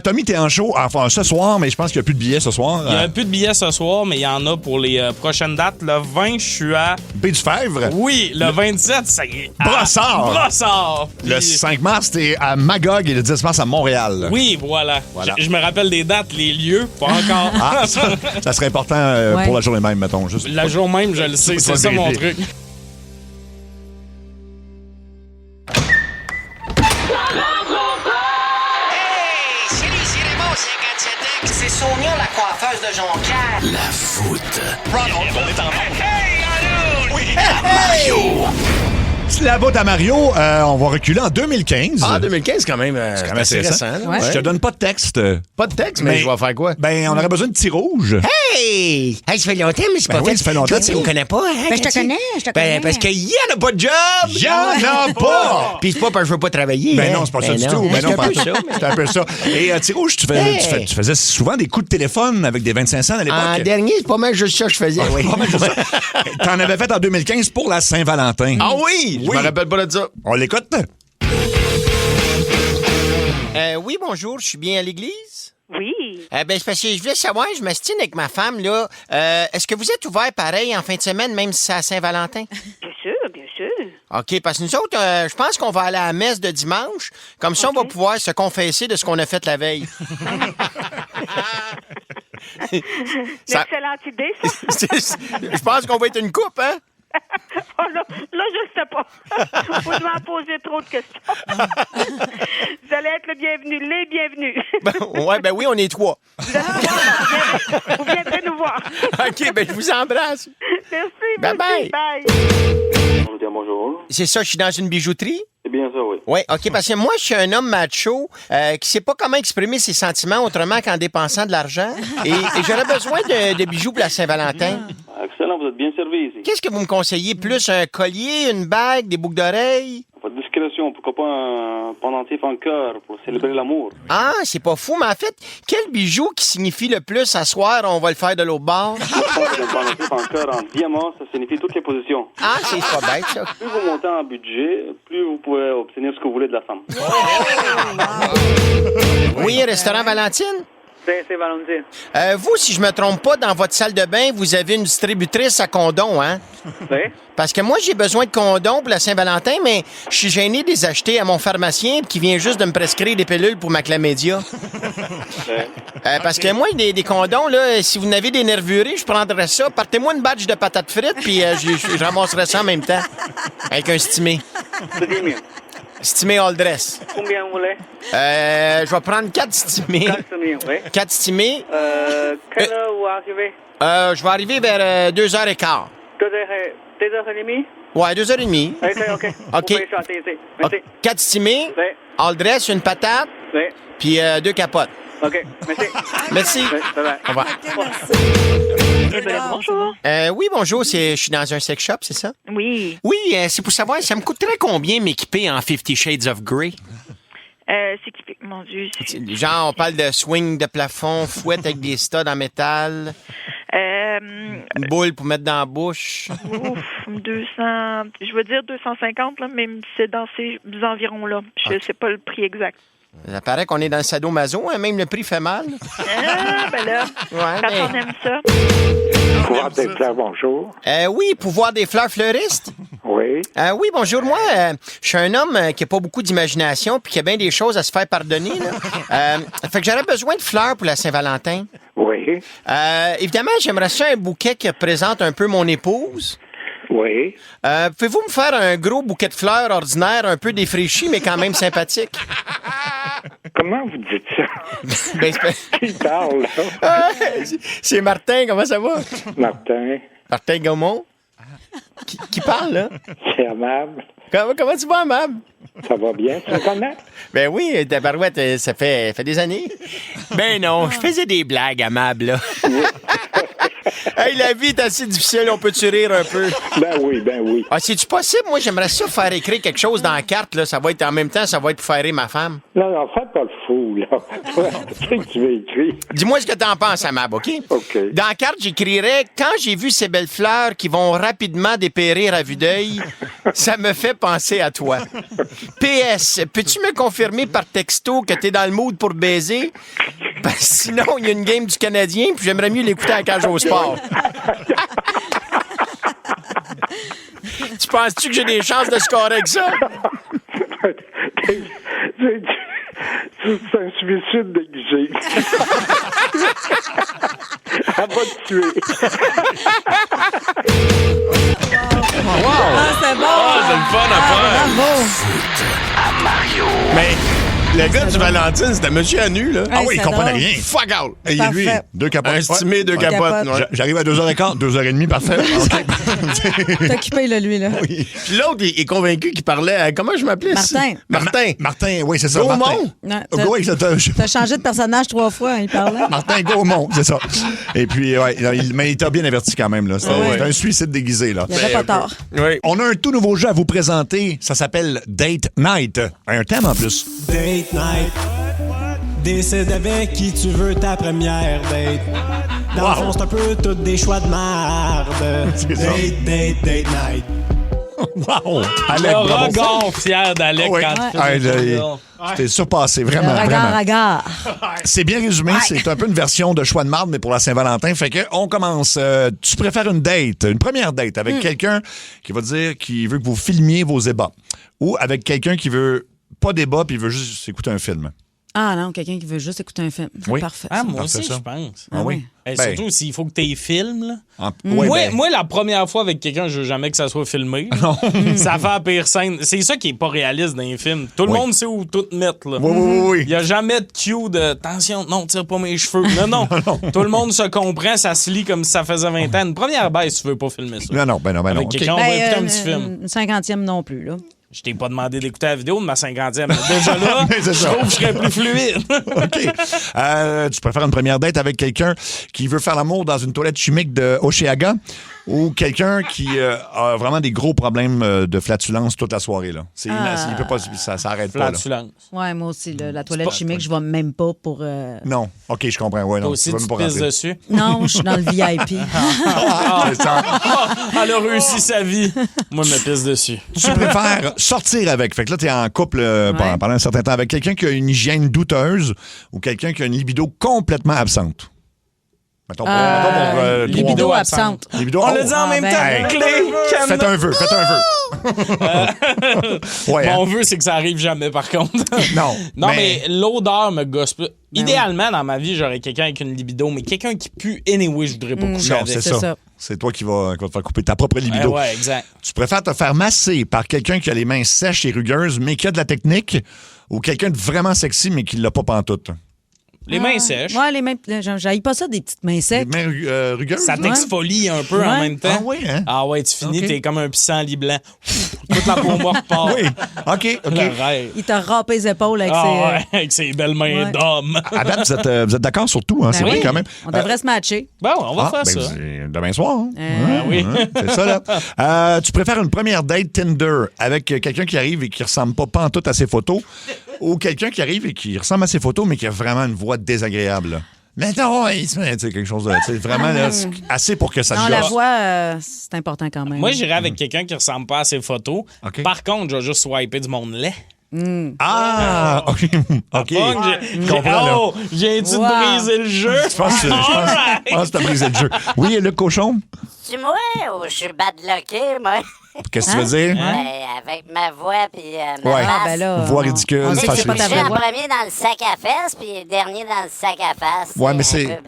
Tommy, t'es en show, enfin ce soir, mais je pense qu'il n'y a plus de billets ce soir. Il n'y a plus de billets ce soir, mais il y en a pour les prochaines dates. Le 20, je suis à... Baie-du-Fèvre? Oui, le 27, ça y est. Brossard! Brossard! Le 5 mars, t'es à Magog et le 10 mars à Montréal. Oui, voilà. Je me rappelle des dates, les lieux, pas encore. Ça serait important pour la journée même, mettons. Juste la journée même, je le sais, c'est ça mon truc. C'est Sonia, la coiffeuse de Jonquière. La foot. Ronald, on est en Hey, allô! Oui, Mario! C'est la botte à Mario. On va reculer en 2015. Ah, 2015, quand même. C'est quand même assez récent. Ouais. Je te donne pas de texte. Pas de texte, mais je vais faire quoi? Ben, on aurait besoin de petits rouges. Hey! Hey, ça fait longtemps, mais c'est pas oui, ça fait longtemps. Toi, tu me connais pas, hein? Ben, je te connais, Ben, parce qu'il y en a pas de job! Il y en a pas! Puis c'est pas parce que je veux pas travailler. Ben hein? non, c'est pas ça Ben du non. tout. Ben C'est non, un pas peu ça. ça. C'est un peu ça. Et petit rouge, tu faisais souvent des coups de téléphone avec des 25 cents à l'époque. En dernier, c'est pas mal juste ça que je faisais, oui. Pas mal juste ça. T'en avais fait en 2015 pour la Saint-Valentin. Ah oui? Je me rappelle pas de ça. On l'écoute? Oui, bonjour, je suis bien à l'église? Oui. Ben, c'est parce que je voulais savoir, je m'astine avec ma femme, là. Est-ce que vous êtes ouvert pareil en fin de semaine, même si c'est à Saint-Valentin? Bien sûr, bien sûr. OK, parce que nous autres, je pense qu'on va aller à la messe de dimanche. Comme ça, on va pouvoir se confesser de ce qu'on a fait la veille. Excellente idée, ça. Je pense qu'on va être une couple, hein? Oh, là, je sais pas. Vous m'en poser trop de questions. Vous allez être le bienvenu, les bienvenus. Ben oui, on est trois. Vous viendrez nous voir. OK, ben je vous embrasse. Merci, Bye-bye. bye. Bonjour. C'est ça, je suis dans une bijouterie? C'est bien ça, oui. Oui, OK, parce que moi, je suis un homme macho qui sait pas comment exprimer ses sentiments autrement qu'en dépensant de l'argent. Et j'aurais besoin de bijoux pour la Saint-Valentin. Excellent, vous êtes bien servi ici. Qu'est-ce que vous me conseillez? Plus un collier, une bague, des boucles d'oreilles? Votre discrétion, pourquoi pas un pendentif en cœur pour célébrer l'amour? Ah, c'est pas fou, mais en fait, quel bijou qui signifie le plus à soir, on va le faire de l'autre bord? Un pendentif en cœur en diamant, ça signifie toutes les positions. Ah, c'est pas bête, ça. Plus vous montez en budget, plus vous pouvez obtenir ce que vous voulez de la femme. Oui, restaurant Valentine? C'est Valentine. Vous, si je me trompe pas, dans votre salle de bain, vous avez une distributrice à condoms, hein? Oui. Parce que moi, j'ai besoin de condoms pour la Saint-Valentin, mais je suis gêné de les acheter à mon pharmacien qui vient juste de me prescrire des pilules pour ma chlamydia. Parce que moi, des condoms, là, si vous n'avez des nervurés, je prendrais ça. Partez-moi une batch de patates frites, puis je ramasserais ça en même temps. Avec un stimé. C'est 10 000. Stimé all dress. Combien vous voulez? Je vais prendre 4 stimés. 4 000, oui. 4 stimés. Quelle heure vous arrivez? Je vais arriver vers 2h15. 2h30? Ouais, 2h30. OK. Vous pouvez chanter ici. Merci. 4 stimés. Oui. All dress, une patate. Oui. Puis 2 capotes. OK. Merci. Merci. Oui, bye-bye. Au revoir. Bonjour. Oui, bonjour. Je suis dans un sex shop, c'est ça? Oui. Oui, c'est pour savoir, ça me coûterait combien m'équiper en 50 Shades of Grey? C'est qui... Mon Dieu. Genre, on parle de swing de plafond, fouette avec des studs en métal, une boule pour mettre dans la bouche. Ouf, 200... Je veux dire 250, là, même si c'est dans ces environs-là. Je sais pas le prix exact. Ça paraît qu'on est dans le sadomaso, hein, même le prix fait mal. Ah, ben là, quand on aime ça. Pouvoir des fleurs, bonjour. Oui, pouvoir des fleurs fleuristes. Oui. Oui, bonjour. Moi, je suis un homme qui n'a pas beaucoup d'imagination puis qui a bien des choses à se faire pardonner. Là. Fait que j'aurais besoin de fleurs pour la Saint-Valentin. Oui. Évidemment, j'aimerais ça un bouquet qui représente un peu mon épouse. Oui. Pouvez-vous me faire un gros bouquet de fleurs ordinaire, un peu défraîchi, mais quand même sympathique? Comment vous dites ça? Qui parle, là? C'est Martin, comment ça va? Martin. Martin Gaumont? Qui parle, là? C'est Amable. Comment tu vas, Amable? Ça va bien, tu me connais? Ben oui, tabarouette, ça fait des années. Ben non, je faisais des blagues, Amable, là. Hey, la vie est assez difficile, on peut-tu rire un peu? Ben oui. Ah, c'est-tu possible? Moi, j'aimerais ça faire écrire quelque chose dans la carte, là. Ça va être en même temps, ça va être pour faire rire ma femme. Non, fais pas le fou, là. Qu'est-ce que tu veux écrire? Dis-moi ce que t'en penses, Amab, OK? OK. Dans la carte, j'écrirais « Quand j'ai vu ces belles fleurs qui vont rapidement dépérir à vue d'œil, ça me fait penser à toi. PS, peux-tu me confirmer par texto que t'es dans le mood pour baiser? Parce que sinon, il y a une game du Canadien, puis j'aimerais mieux l'écouter à la cage au sport. » Tu penses-tu que j'ai des chances de scorer avec ça? C'est un suicide déguisé. Elle va te tuer. Wow! Ah, c'est bon! Ah, c'est le fun à faire. Bravo! À Mario. Mais le gars du Valentine, c'était monsieur à nu, là. Ah oui, il comprenait rien. Fuck out. Et lui, 2 capotes. Estimé 2 capotes. Ouais. J'arrive à 2h15, 2h30, parfait. T'es occupé, là, lui, là. Oui. Puis l'autre, il est convaincu qu'il parlait. Comment je m'appelais? Martin. Martin, oui, c'est ça. Gaumont. T'as changé de personnage 3 fois, il parlait. Martin Gaumont, c'est ça. Et puis, ouais, mais il t'a bien averti quand même, là. C'était un suicide déguisé, là. Il avait pas tort. Oui. On a un tout nouveau jeu à vous présenter. Ça s'appelle Date Night. Un thème en plus. Date night. Décide avec qui tu veux ta première date. Dans le fond, c'est un peu tous des choix de merde. Date night. Wow! Alec, le regard fier d'Alec quand tu fais ça. J'étais surpassé, vraiment. Regard. C'est bien résumé, c'est un peu une version de choix de marde, mais pour la Saint-Valentin. Fait que on commence. Tu préfères une première date avec quelqu'un qui va dire qu'il veut que vous filmiez vos ébats, ou avec quelqu'un qui veut pas d'ébat puis il veut juste écouter un film? Ah non, quelqu'un qui veut juste écouter un film. C'est parfait. Ah, moi parfait, aussi, ça. je pense. Ah oui? Surtout s'il faut que tu aies film. Là. Ouais, moi, la première fois avec quelqu'un, je veux jamais que ça soit filmé. Ça fait la pire scène. C'est ça qui est pas réaliste dans les films. Tout le monde sait où tout mettre. Là. Oui. Il y a jamais de cue de « Attention, non, tire pas mes cheveux. » Non. Tout le monde se comprend, ça se lit comme si ça faisait 20 ans. Une première baisse, tu veux pas filmer ça. Non. Avec quelqu'un, on va écouter un petit film. Une 50e non plus, là. Je t'ai pas demandé d'écouter la vidéo de ma 50e. Déjà là, je trouve que je serais plus fluide. OK. Tu préfères une première date avec quelqu'un qui veut faire l'amour dans une toilette chimique de Oshéaga ou quelqu'un qui a vraiment des gros problèmes de flatulence toute la soirée, là? Il peut pas, ça s'arrête pas, là. Flatulence. Ouais, moi aussi, la toilette chimique, je vais même pas pour... Non. OK, je comprends. Ouais, non. Toi aussi, tu te pisses dessus? Non, je suis dans le VIP. C'est ça. Elle a réussi sa vie. Moi, je me pisse dessus. Tu préfères sortir avec. Fait que là, t'es en couple pendant un certain temps avec quelqu'un qui a une hygiène douteuse ou quelqu'un qui a une libido complètement absente. Mettons pour libido absente. On l'a dit en même temps. Faites un vœu. Mon vœu, c'est que ça arrive jamais, par contre. Non, mais l'odeur me gosse plus. Idéalement, dans ma vie, j'aurais quelqu'un avec une libido, mais quelqu'un qui pue, anyway, je voudrais pas coucher avec. C'est ça. C'est toi qui vas te faire couper ta propre libido. Ouais, exact. Tu préfères te faire masser par quelqu'un qui a les mains sèches et rugueuses, mais qui a de la technique, ou quelqu'un de vraiment sexy, mais qui l'a pas pantoute? Les mains sèches. Ouais, les mains. J'haïs pas ça, des petites mains sèches. Les mains rugueuses. Ça t'exfolie un peu en même temps. Ah oui, hein? Ah ouais, tu finis, t'es comme un pissenlit blanc. Toute la peau morte part. Oui. OK. Il t'a râpé les épaules avec ses belles mains d'homme. À date, vous êtes d'accord sur tout, hein? C'est vrai quand même. On devrait se matcher. Bon, on va faire ça. Demain soir. Oui. C'est ça, là. Tu préfères une première date Tinder avec quelqu'un qui arrive et qui ressemble pas pantoute à ses photos ou quelqu'un qui arrive et qui ressemble à ses photos mais qui a vraiment une voix désagréable? Mais non, c'est quelque chose de vraiment là, assez pour que ça non, te la gosse. voix, c'est important quand même. Moi, j'irais avec quelqu'un qui ressemble pas à ses photos. Okay. Par contre, je vais juste swiper du monde laid. Ah! OK. Je comprends, viens-tu de briser le jeu? Je pense que t'as brisé le jeu. Oui, et le cochon? C'est moi ou je suis badlocké, moi? Qu'est-ce que tu veux dire? Avec ma voix puis ma face. Voix ridicule. On sait que c'est pas ta vraie voix. Premier dans le sac à fesses puis le dernier dans le sac à face. Ouais, mais c'est...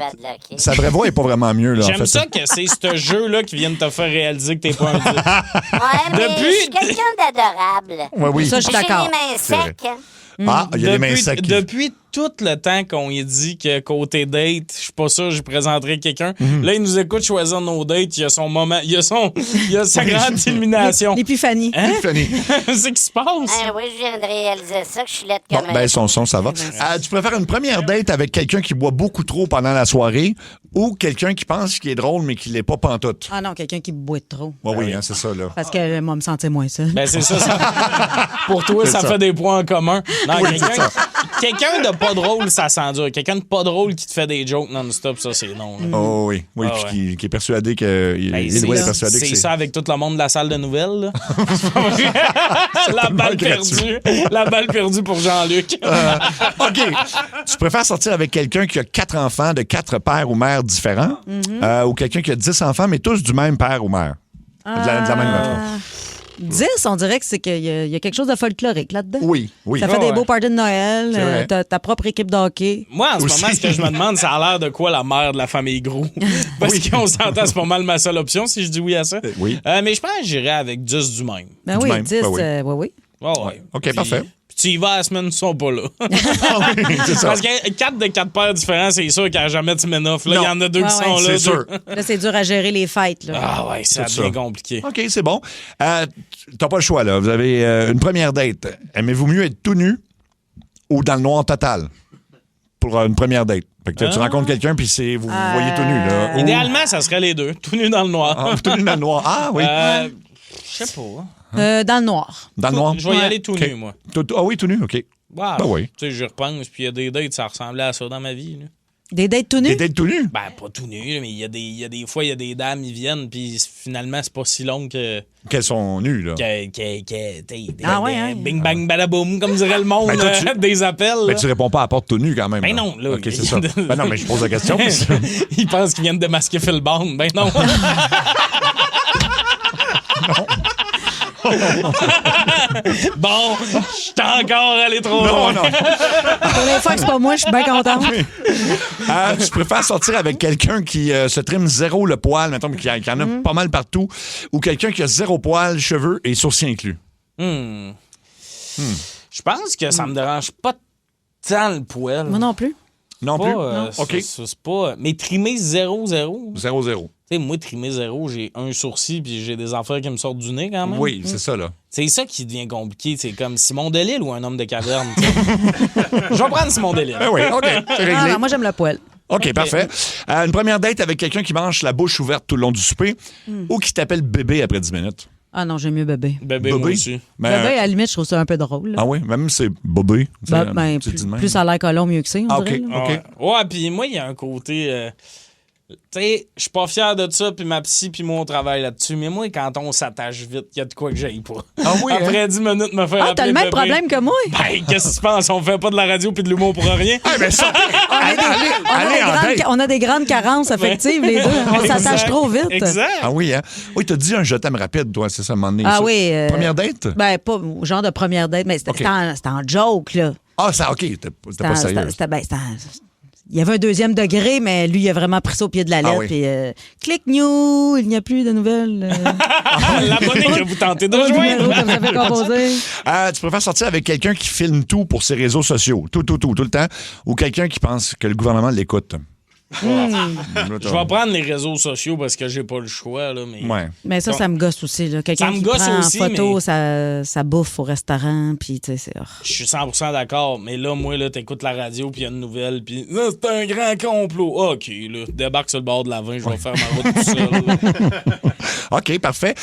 Sa vraie voix est pas vraiment mieux, là. J'aime ça que c'est ce jeu-là qui vient de te faire réaliser que t'es pas un dieu. Ouais, mais je suis quelqu'un d'adorable. Ouais, oui. Ça, je suis d'accord. J'ai les mains secs. Ah, il y a les mains secs. Depuis tout le temps qu'on y dit que côté date, je suis pas sûr je présenterai quelqu'un. Là, il nous écoute choisir nos dates. Il y a son moment, il y a sa grande illumination. L'épiphanie. Hein? C'est qui se passe? Oui, je viens de réaliser ça, que je suis laide comme Ben, son, ça va. Tu préfères une première date avec quelqu'un qui boit beaucoup trop pendant la soirée ou quelqu'un qui pense qu'il est drôle mais qui l'est pas pantoute? Ah non, quelqu'un qui boit trop. Oui, hein, c'est ça, là. Parce que moi, me sentir moins seul. Ben, c'est ça. Pour toi, ça fait des points en commun. Non, quelqu'un de pas drôle, ça s'endure. Quelqu'un de pas drôle qui te fait des jokes non-stop, ça, c'est non. Oh oui. Oui, puis qui est persuadé que... est persuadé que c'est ça avec tout le monde de la salle de nouvelles, là. La balle perdue pour Jean-Luc. OK. Tu préfères sortir avec quelqu'un qui a 4 enfants de 4 pères ou mères différents ou quelqu'un qui a 10 enfants, mais tous du même père ou mère? De la même mère. 10, on dirait que c'est qu'il y a quelque chose de folklorique là-dedans. Oui. Ça fait des beaux parties de Noël, ta propre équipe de hockey. Moi, en ce moment, ce que je me demande, ça a l'air de quoi la mère de la famille Gros? Parce qu'on s'entend, c'est pas mal ma seule option si je dis oui à ça. Oui. Mais je pense que j'irais avec 10 du même. Ben oui, 10, oui. OK, parfait. Tu y vas, la semaine, ils sont pas là. C'est ça. Parce que 4 de 4 paires différents, c'est sûr qu'il n'y a jamais de semaine off. Là, il y en a 2 qui sont là. C'est sûr. Là, c'est dur à gérer les fêtes. Là. Ah ouais, c'est bien compliqué. OK, c'est bon. T'as pas le choix, là. Vous avez une première date. Aimez-vous mieux être tout nu ou dans le noir total pour une première date? Fait que tu rencontres quelqu'un, puis vous voyez tout nu, là. Idéalement, ça serait les deux. Tout nu dans le noir. Tout nu dans le noir. Ah oui. Je sais pas. Dans le noir. Dans le noir? Je vais y aller tout nu, moi. Ah oui, tout nu, OK. Wow. Ben oui. Tu sais, je repense, puis il y a des dates, ça ressemblait à ça dans ma vie. Là. Des dates tout nus? Des dates tout nus? Ben, pas tout nu, mais il y a des fois, il y a des dames, ils viennent, puis finalement, c'est pas si long que... Qu'elles sont nues, là. Bing, bang, badaboum, comme dirait le monde, des appels. Mais tu réponds pas à la porte tout nu, quand même. Ben non, là. OK, c'est ça. Ben non, mais je pose la question. Ils pensent qu'ils viennent de masquer Phil Bond. Ben non. Bon, je suis encore allé trop loin. Non. Pour les fois que c'est pas moi, je suis bien contente. Tu préfères sortir avec quelqu'un qui se trime zéro le poil, mettons, qui en a pas mal partout, ou quelqu'un qui a zéro poil, cheveux et sourcils inclus? Je pense que ça me dérange pas tant le poil. Moi non plus. Non plus? OK. C'est pas... Mais trimer 0-0. 0-0. Tu sais, moi, trimer 0, j'ai un sourcil puis j'ai des affaires qui me sortent du nez quand même. Oui, c'est ça, là. C'est ça qui devient compliqué. C'est comme Simon Delille ou un homme de caverne. Je vais prendre Simon Delille. Ben oui, OK, c'est réglé. Non, moi, j'aime le poil. OK, parfait. Une première date avec quelqu'un qui mange la bouche ouverte tout le long du souper ou qui t'appelle bébé après 10 minutes? Ah non, j'aime mieux bébé. Bébé, moi aussi. Ben, bébé, à la limite, je trouve ça un peu drôle. Là. Ah oui, même c'est bébé. Plus à l'air colon, mieux que c'est, on dirait. OK. Ouais, puis moi, il y a un côté... tu sais, je suis pas fier de ça, puis ma psy, puis moi, on travaille là-dessus. Mais moi, quand on s'attache vite, il y a de quoi que j'aille pas. Ah oui, après 10 minutes, me faire appeler t'as le même bébé. problème que moi. Ben, qu'est-ce que tu penses? On fait pas de la radio puis de l'humour pour rien? Ah, mais ça, on a des grandes carences affectives, les deux. On s'attache trop vite. Exact. Ah oui, hein? Oui, t'as dit un je t'aime rapide, toi, c'est ça, à un moment donné. Ah ça. oui. Première date? Ben, pas genre de première date, mais c'était en joke, là. Ah, ça, OK, c'était pas sérieux. Il y avait un deuxième degré, mais lui, il a vraiment pris ça au pied de la lettre. oui. Puis, click new, il n'y a plus de nouvelles. L'abonné que vous tentez de rejoindre. Comme ça fait composer. Tu préfères sortir avec quelqu'un qui filme tout pour ses réseaux sociaux, tout le temps, ou quelqu'un qui pense que le gouvernement l'écoute? Je vais prendre les réseaux sociaux parce que j'ai pas le choix. Là, mais ça me gosse aussi. Là. Quelqu'un qui prend en photo sa bouffe au restaurant. Puis, tu sais, je suis 100% d'accord. Mais là, moi, là, t'écoutes la radio, puis il y a une nouvelle, puis c'est un grand complot. OK, là, débarque sur le bord de la 20, je vais faire ma route tout seul. OK, parfait.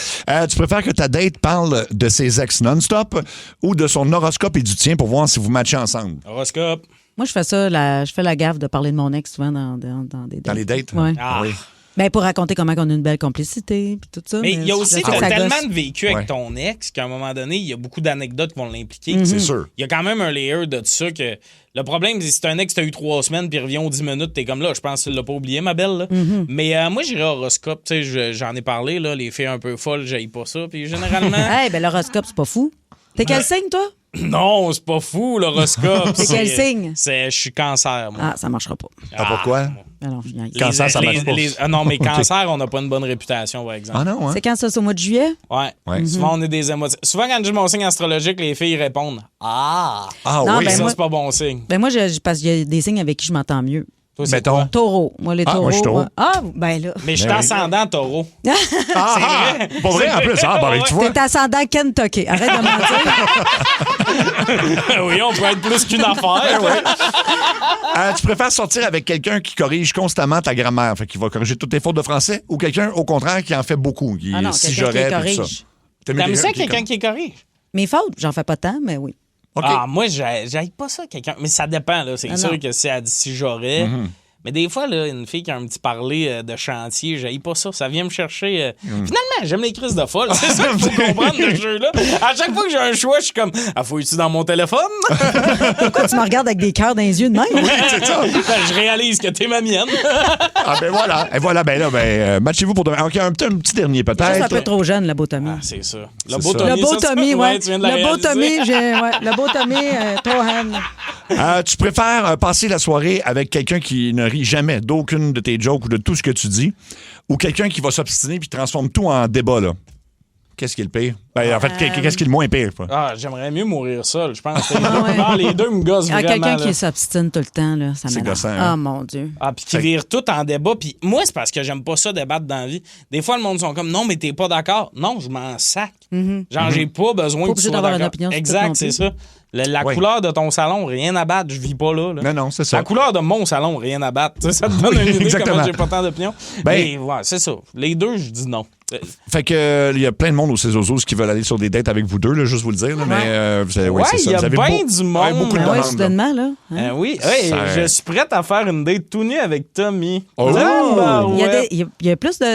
Tu préfères que ta date parle de ses ex non-stop ou de son horoscope et du tien pour voir si vous matchez ensemble? Horoscope. Moi, je fais ça, je fais la gaffe de parler de mon ex souvent dans des dates. Dans les dates? Ouais. Ah oui. Ben, pour raconter comment on a une belle complicité, puis tout ça. Mais il y a aussi que ça tellement gosse. de vécu avec ton ex qu'à un moment donné, il y a beaucoup d'anecdotes qui vont l'impliquer. C'est sûr. Il y a quand même un layer de ça que... Le problème, c'est que si t'as un ex que t'as eu 3 semaines puis il revient aux 10 minutes, t'es comme là. Je pense que tu l'as pas oublié, ma belle. Là. Mais moi, j'irais au horoscope. Tu sais, j'en ai parlé, là, les filles un peu folles, j'haïs pas ça. Puis généralement... Ben l'horoscope, c'est pas fou. T'es quel signe, toi? Non, c'est pas fou, l'horoscope. C'est quel signe? Je suis cancer, moi. Ah, ça marchera pas. Pourquoi? Alors, Cancer, ça marche pas. Non, mais cancer, on n'a pas une bonne réputation, par exemple. Ah non, hein? C'est quand ça, c'est au mois de juillet? Ouais. Souvent, on est des émotions. Souvent, quand je dis mon signe astrologique, les filles répondent « Ah! » Non, oui, ben ça, moi- c'est pas bon signe. Ben moi, parce qu'il y a des signes avec qui je m'entends mieux. Toi, c'est Mettons. quoi? Taureau. Moi, les taureaux. moi, je suis taureau. ouais. Ah, ben là. Mais je suis Ben oui. ascendant taureau. Ah, pas vrai, en plus. Ah, ben, tu vois. T'es ascendant Kentucky. Arrête de mentir. Oui, on peut être plus qu'une affaire. Tu préfères sortir avec quelqu'un qui corrige constamment ta grammaire, fait qu'il va corriger toutes tes fautes de français, ou quelqu'un, au contraire, qui en fait beaucoup, qui Ah non, si quelqu'un qui j'aurais, puis corrige. tout ça. T'aimes ça, quelqu'un qui corrige? Mes fautes, j'en fais pas tant, mais oui. OK. Ah, moi, j'aille pas ça, quelqu'un. Mais ça dépend, là. C'est Ah sûr non. que si elle dit si j'aurais. Mais des fois, là, une fille qui a un petit parler de chantier, j'haïs pas ça. Ça vient me chercher. Finalement, j'aime les crises de folle. C'est ça qu'il faut comprendre de ce jeu-là. À chaque fois que j'ai un choix, je suis comme faut-tu dans mon téléphone? Pourquoi tu me regardes avec des cœurs dans les yeux de même? Oui, c'est ça. Je réalise que t'es ma mienne. Ah, ben voilà. Et voilà, ben là, matchez-vous pour demain. OK, un petit dernier, peut-être. Juste un peu trop jeune, la botomie. Ah, c'est ça. C'est Le ça. botomie, Le botomie, ouais. Tu viens de la Le botomie, réaliser. le botomie, trop hand. Tu préfères passer la soirée avec quelqu'un qui ne rit jamais d'aucune de tes jokes ou de tout ce que tu dis, ou quelqu'un qui va s'obstiner puis transforme tout en débat, là? Qu'est-ce qui est le pire? Ben, en fait, qu'est-ce qui est le moins pire? Quoi? Ah, j'aimerais mieux mourir seul, je pense. Les deux me gossent vraiment. Quelqu'un là. qui s'obstine tout le temps, là, ça C'est m'énerve. gossant, Ah, hein? mon Dieu. Ah, puis qui vire tout en débat. Puis moi, c'est parce que j'aime pas ça débattre dans la vie. Des fois, le monde sont comme, non, mais t'es pas d'accord. Non, je m'en sac. Genre, j'ai pas besoin Pas que tu obligé sois d'avoir une d'accord. opinion sur tout Exact, non c'est plus. ça. La Oui. couleur de ton salon, rien à battre. Je vis pas là. Non, c'est ça. La couleur de mon salon, rien à battre. Tu sais, ça te donne une idée exactement. comment j'ai pas tant d'opinions. Ben- Mais ouais, c'est ça. Les deux, je dis non. Fait que il y a plein de monde au Cézozos qui veulent aller sur des dates avec vous deux, là, juste vous le dire. Là, mais c'est Ouais, c'est ça. il y a Vous avez bien du monde. ouais, beaucoup de Ah ouais, demandes, là. soudainement, là. Hein? Oui, hey, Ça- je suis prête à faire une date tout nu avec Tommy. Oh! Il y a il y a plus de.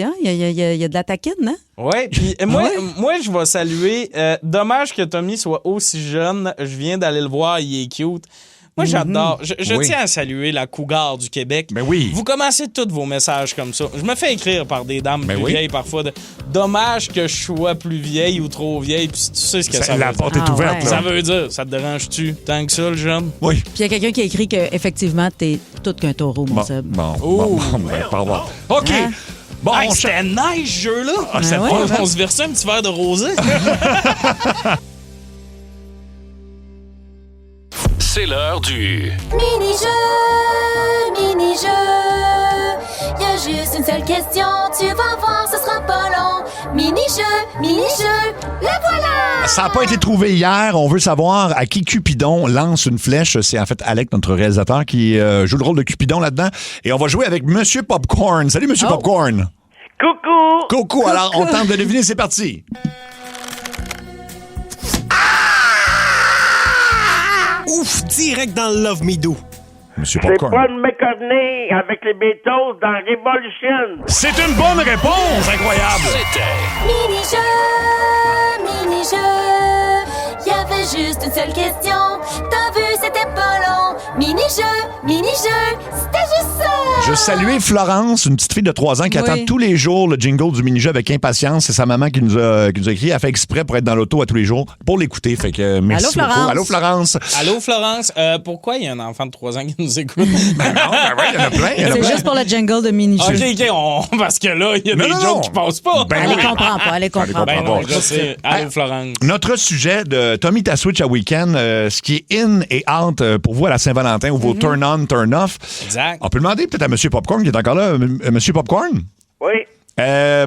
Hein? Il y a de la taquine, hein? Ouais, puis moi, je vais saluer. Dommage que Tommy soit aussi jeune. Je viens d'aller le voir, il est cute. Moi, j'adore. Je Oui. tiens à saluer la cougar du Québec. Ben oui. Vous commencez tous vos messages comme ça. Je me fais écrire par des dames Ben plus oui. vieilles parfois. Dommage que je sois plus vieille ou trop vieille. Puis tu sais ce que ça veut La dire. porte est Ah, ouverte. ouais. Là. Ça veut dire, ça te dérange-tu tant que ça, le jeune? Oui. Puis il y a quelqu'un qui a écrit qu'effectivement, t'es tout qu'un taureau, mon Seb. Bon, Oh. ben, pardon. OK. Hein? Bon, Hey, on c'était nice, ce jeu-là! c'était ouais, fun. On se versait un petit verre de rosé. C'est l'heure du Mini-jeu, mini-jeu. Y a juste une seule question, tu vas voir, ce sera pas long. Mini-jeu, mini-jeu, le voilà! Ça n'a pas été trouvé hier. On veut savoir à qui Cupidon lance une flèche. C'est en fait Alec, notre réalisateur, qui joue le rôle de Cupidon là-dedans. Et on va jouer avec Monsieur Popcorn. Salut, Monsieur Popcorn. Coucou! Coucou. Alors, on tente de deviner. C'est parti. Ouf, direct dans le Love Me Do. Monsieur C'est Popcorn. Paul McCartney avec les Beatles dans Revolution. C'est une bonne réponse. Incroyable. Mini-jeu, mini-jeu. Y avait juste une seule question. T'as vu, c'était pas long. Mini-jeu, mini-jeu. C'était juste ça. Je salue Florence, une petite fille de 3 ans qui Oui. attend tous les jours le jingle du mini-jeu avec impatience. C'est sa maman qui nous a écrit. Elle fait exprès pour être dans l'auto à tous les jours pour l'écouter. Fait que merci Allô, beaucoup. Florence. Allô, Florence. Allô, Florence. Pourquoi il y a un enfant de 3 ans qui nous écoute? Ben non, ben ouais, il y en a plein. il y en a C'est plein. juste pour le jingle de mini-jeu. OK, parce que là, il y a Non, des non, jokes non. qui passent pas. Ben Elle oui. les comprend pas, elle les comprend Ben pas. non, je sais. Allô, Florence. Notre sujet de Tommy ta Switch à week-end, ce qui est in et out pour vous à la Saint-Valentin ou vos turn-on, turn-off. Exact. On peut demander peut-être à M. Popcorn qui est encore là. Monsieur Popcorn? Oui.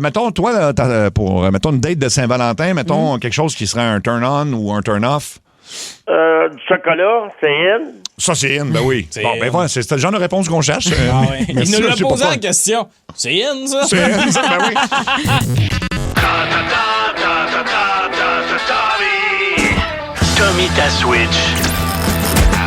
Mettons, toi, là, pour mettons une date de Saint-Valentin, mettons quelque chose qui serait un turn-on ou un turn-off. Du chocolat, c'est in. Ça, c'est in, ben oui. C'est Bon, in. ben voilà, c'est le genre de réponse qu'on cherche. Ah ouais. Il Merci, nous l'a monsieur posé Popcorn. la question. C'est in, ça? C'est in, ça, ben oui. Tommy ta Switch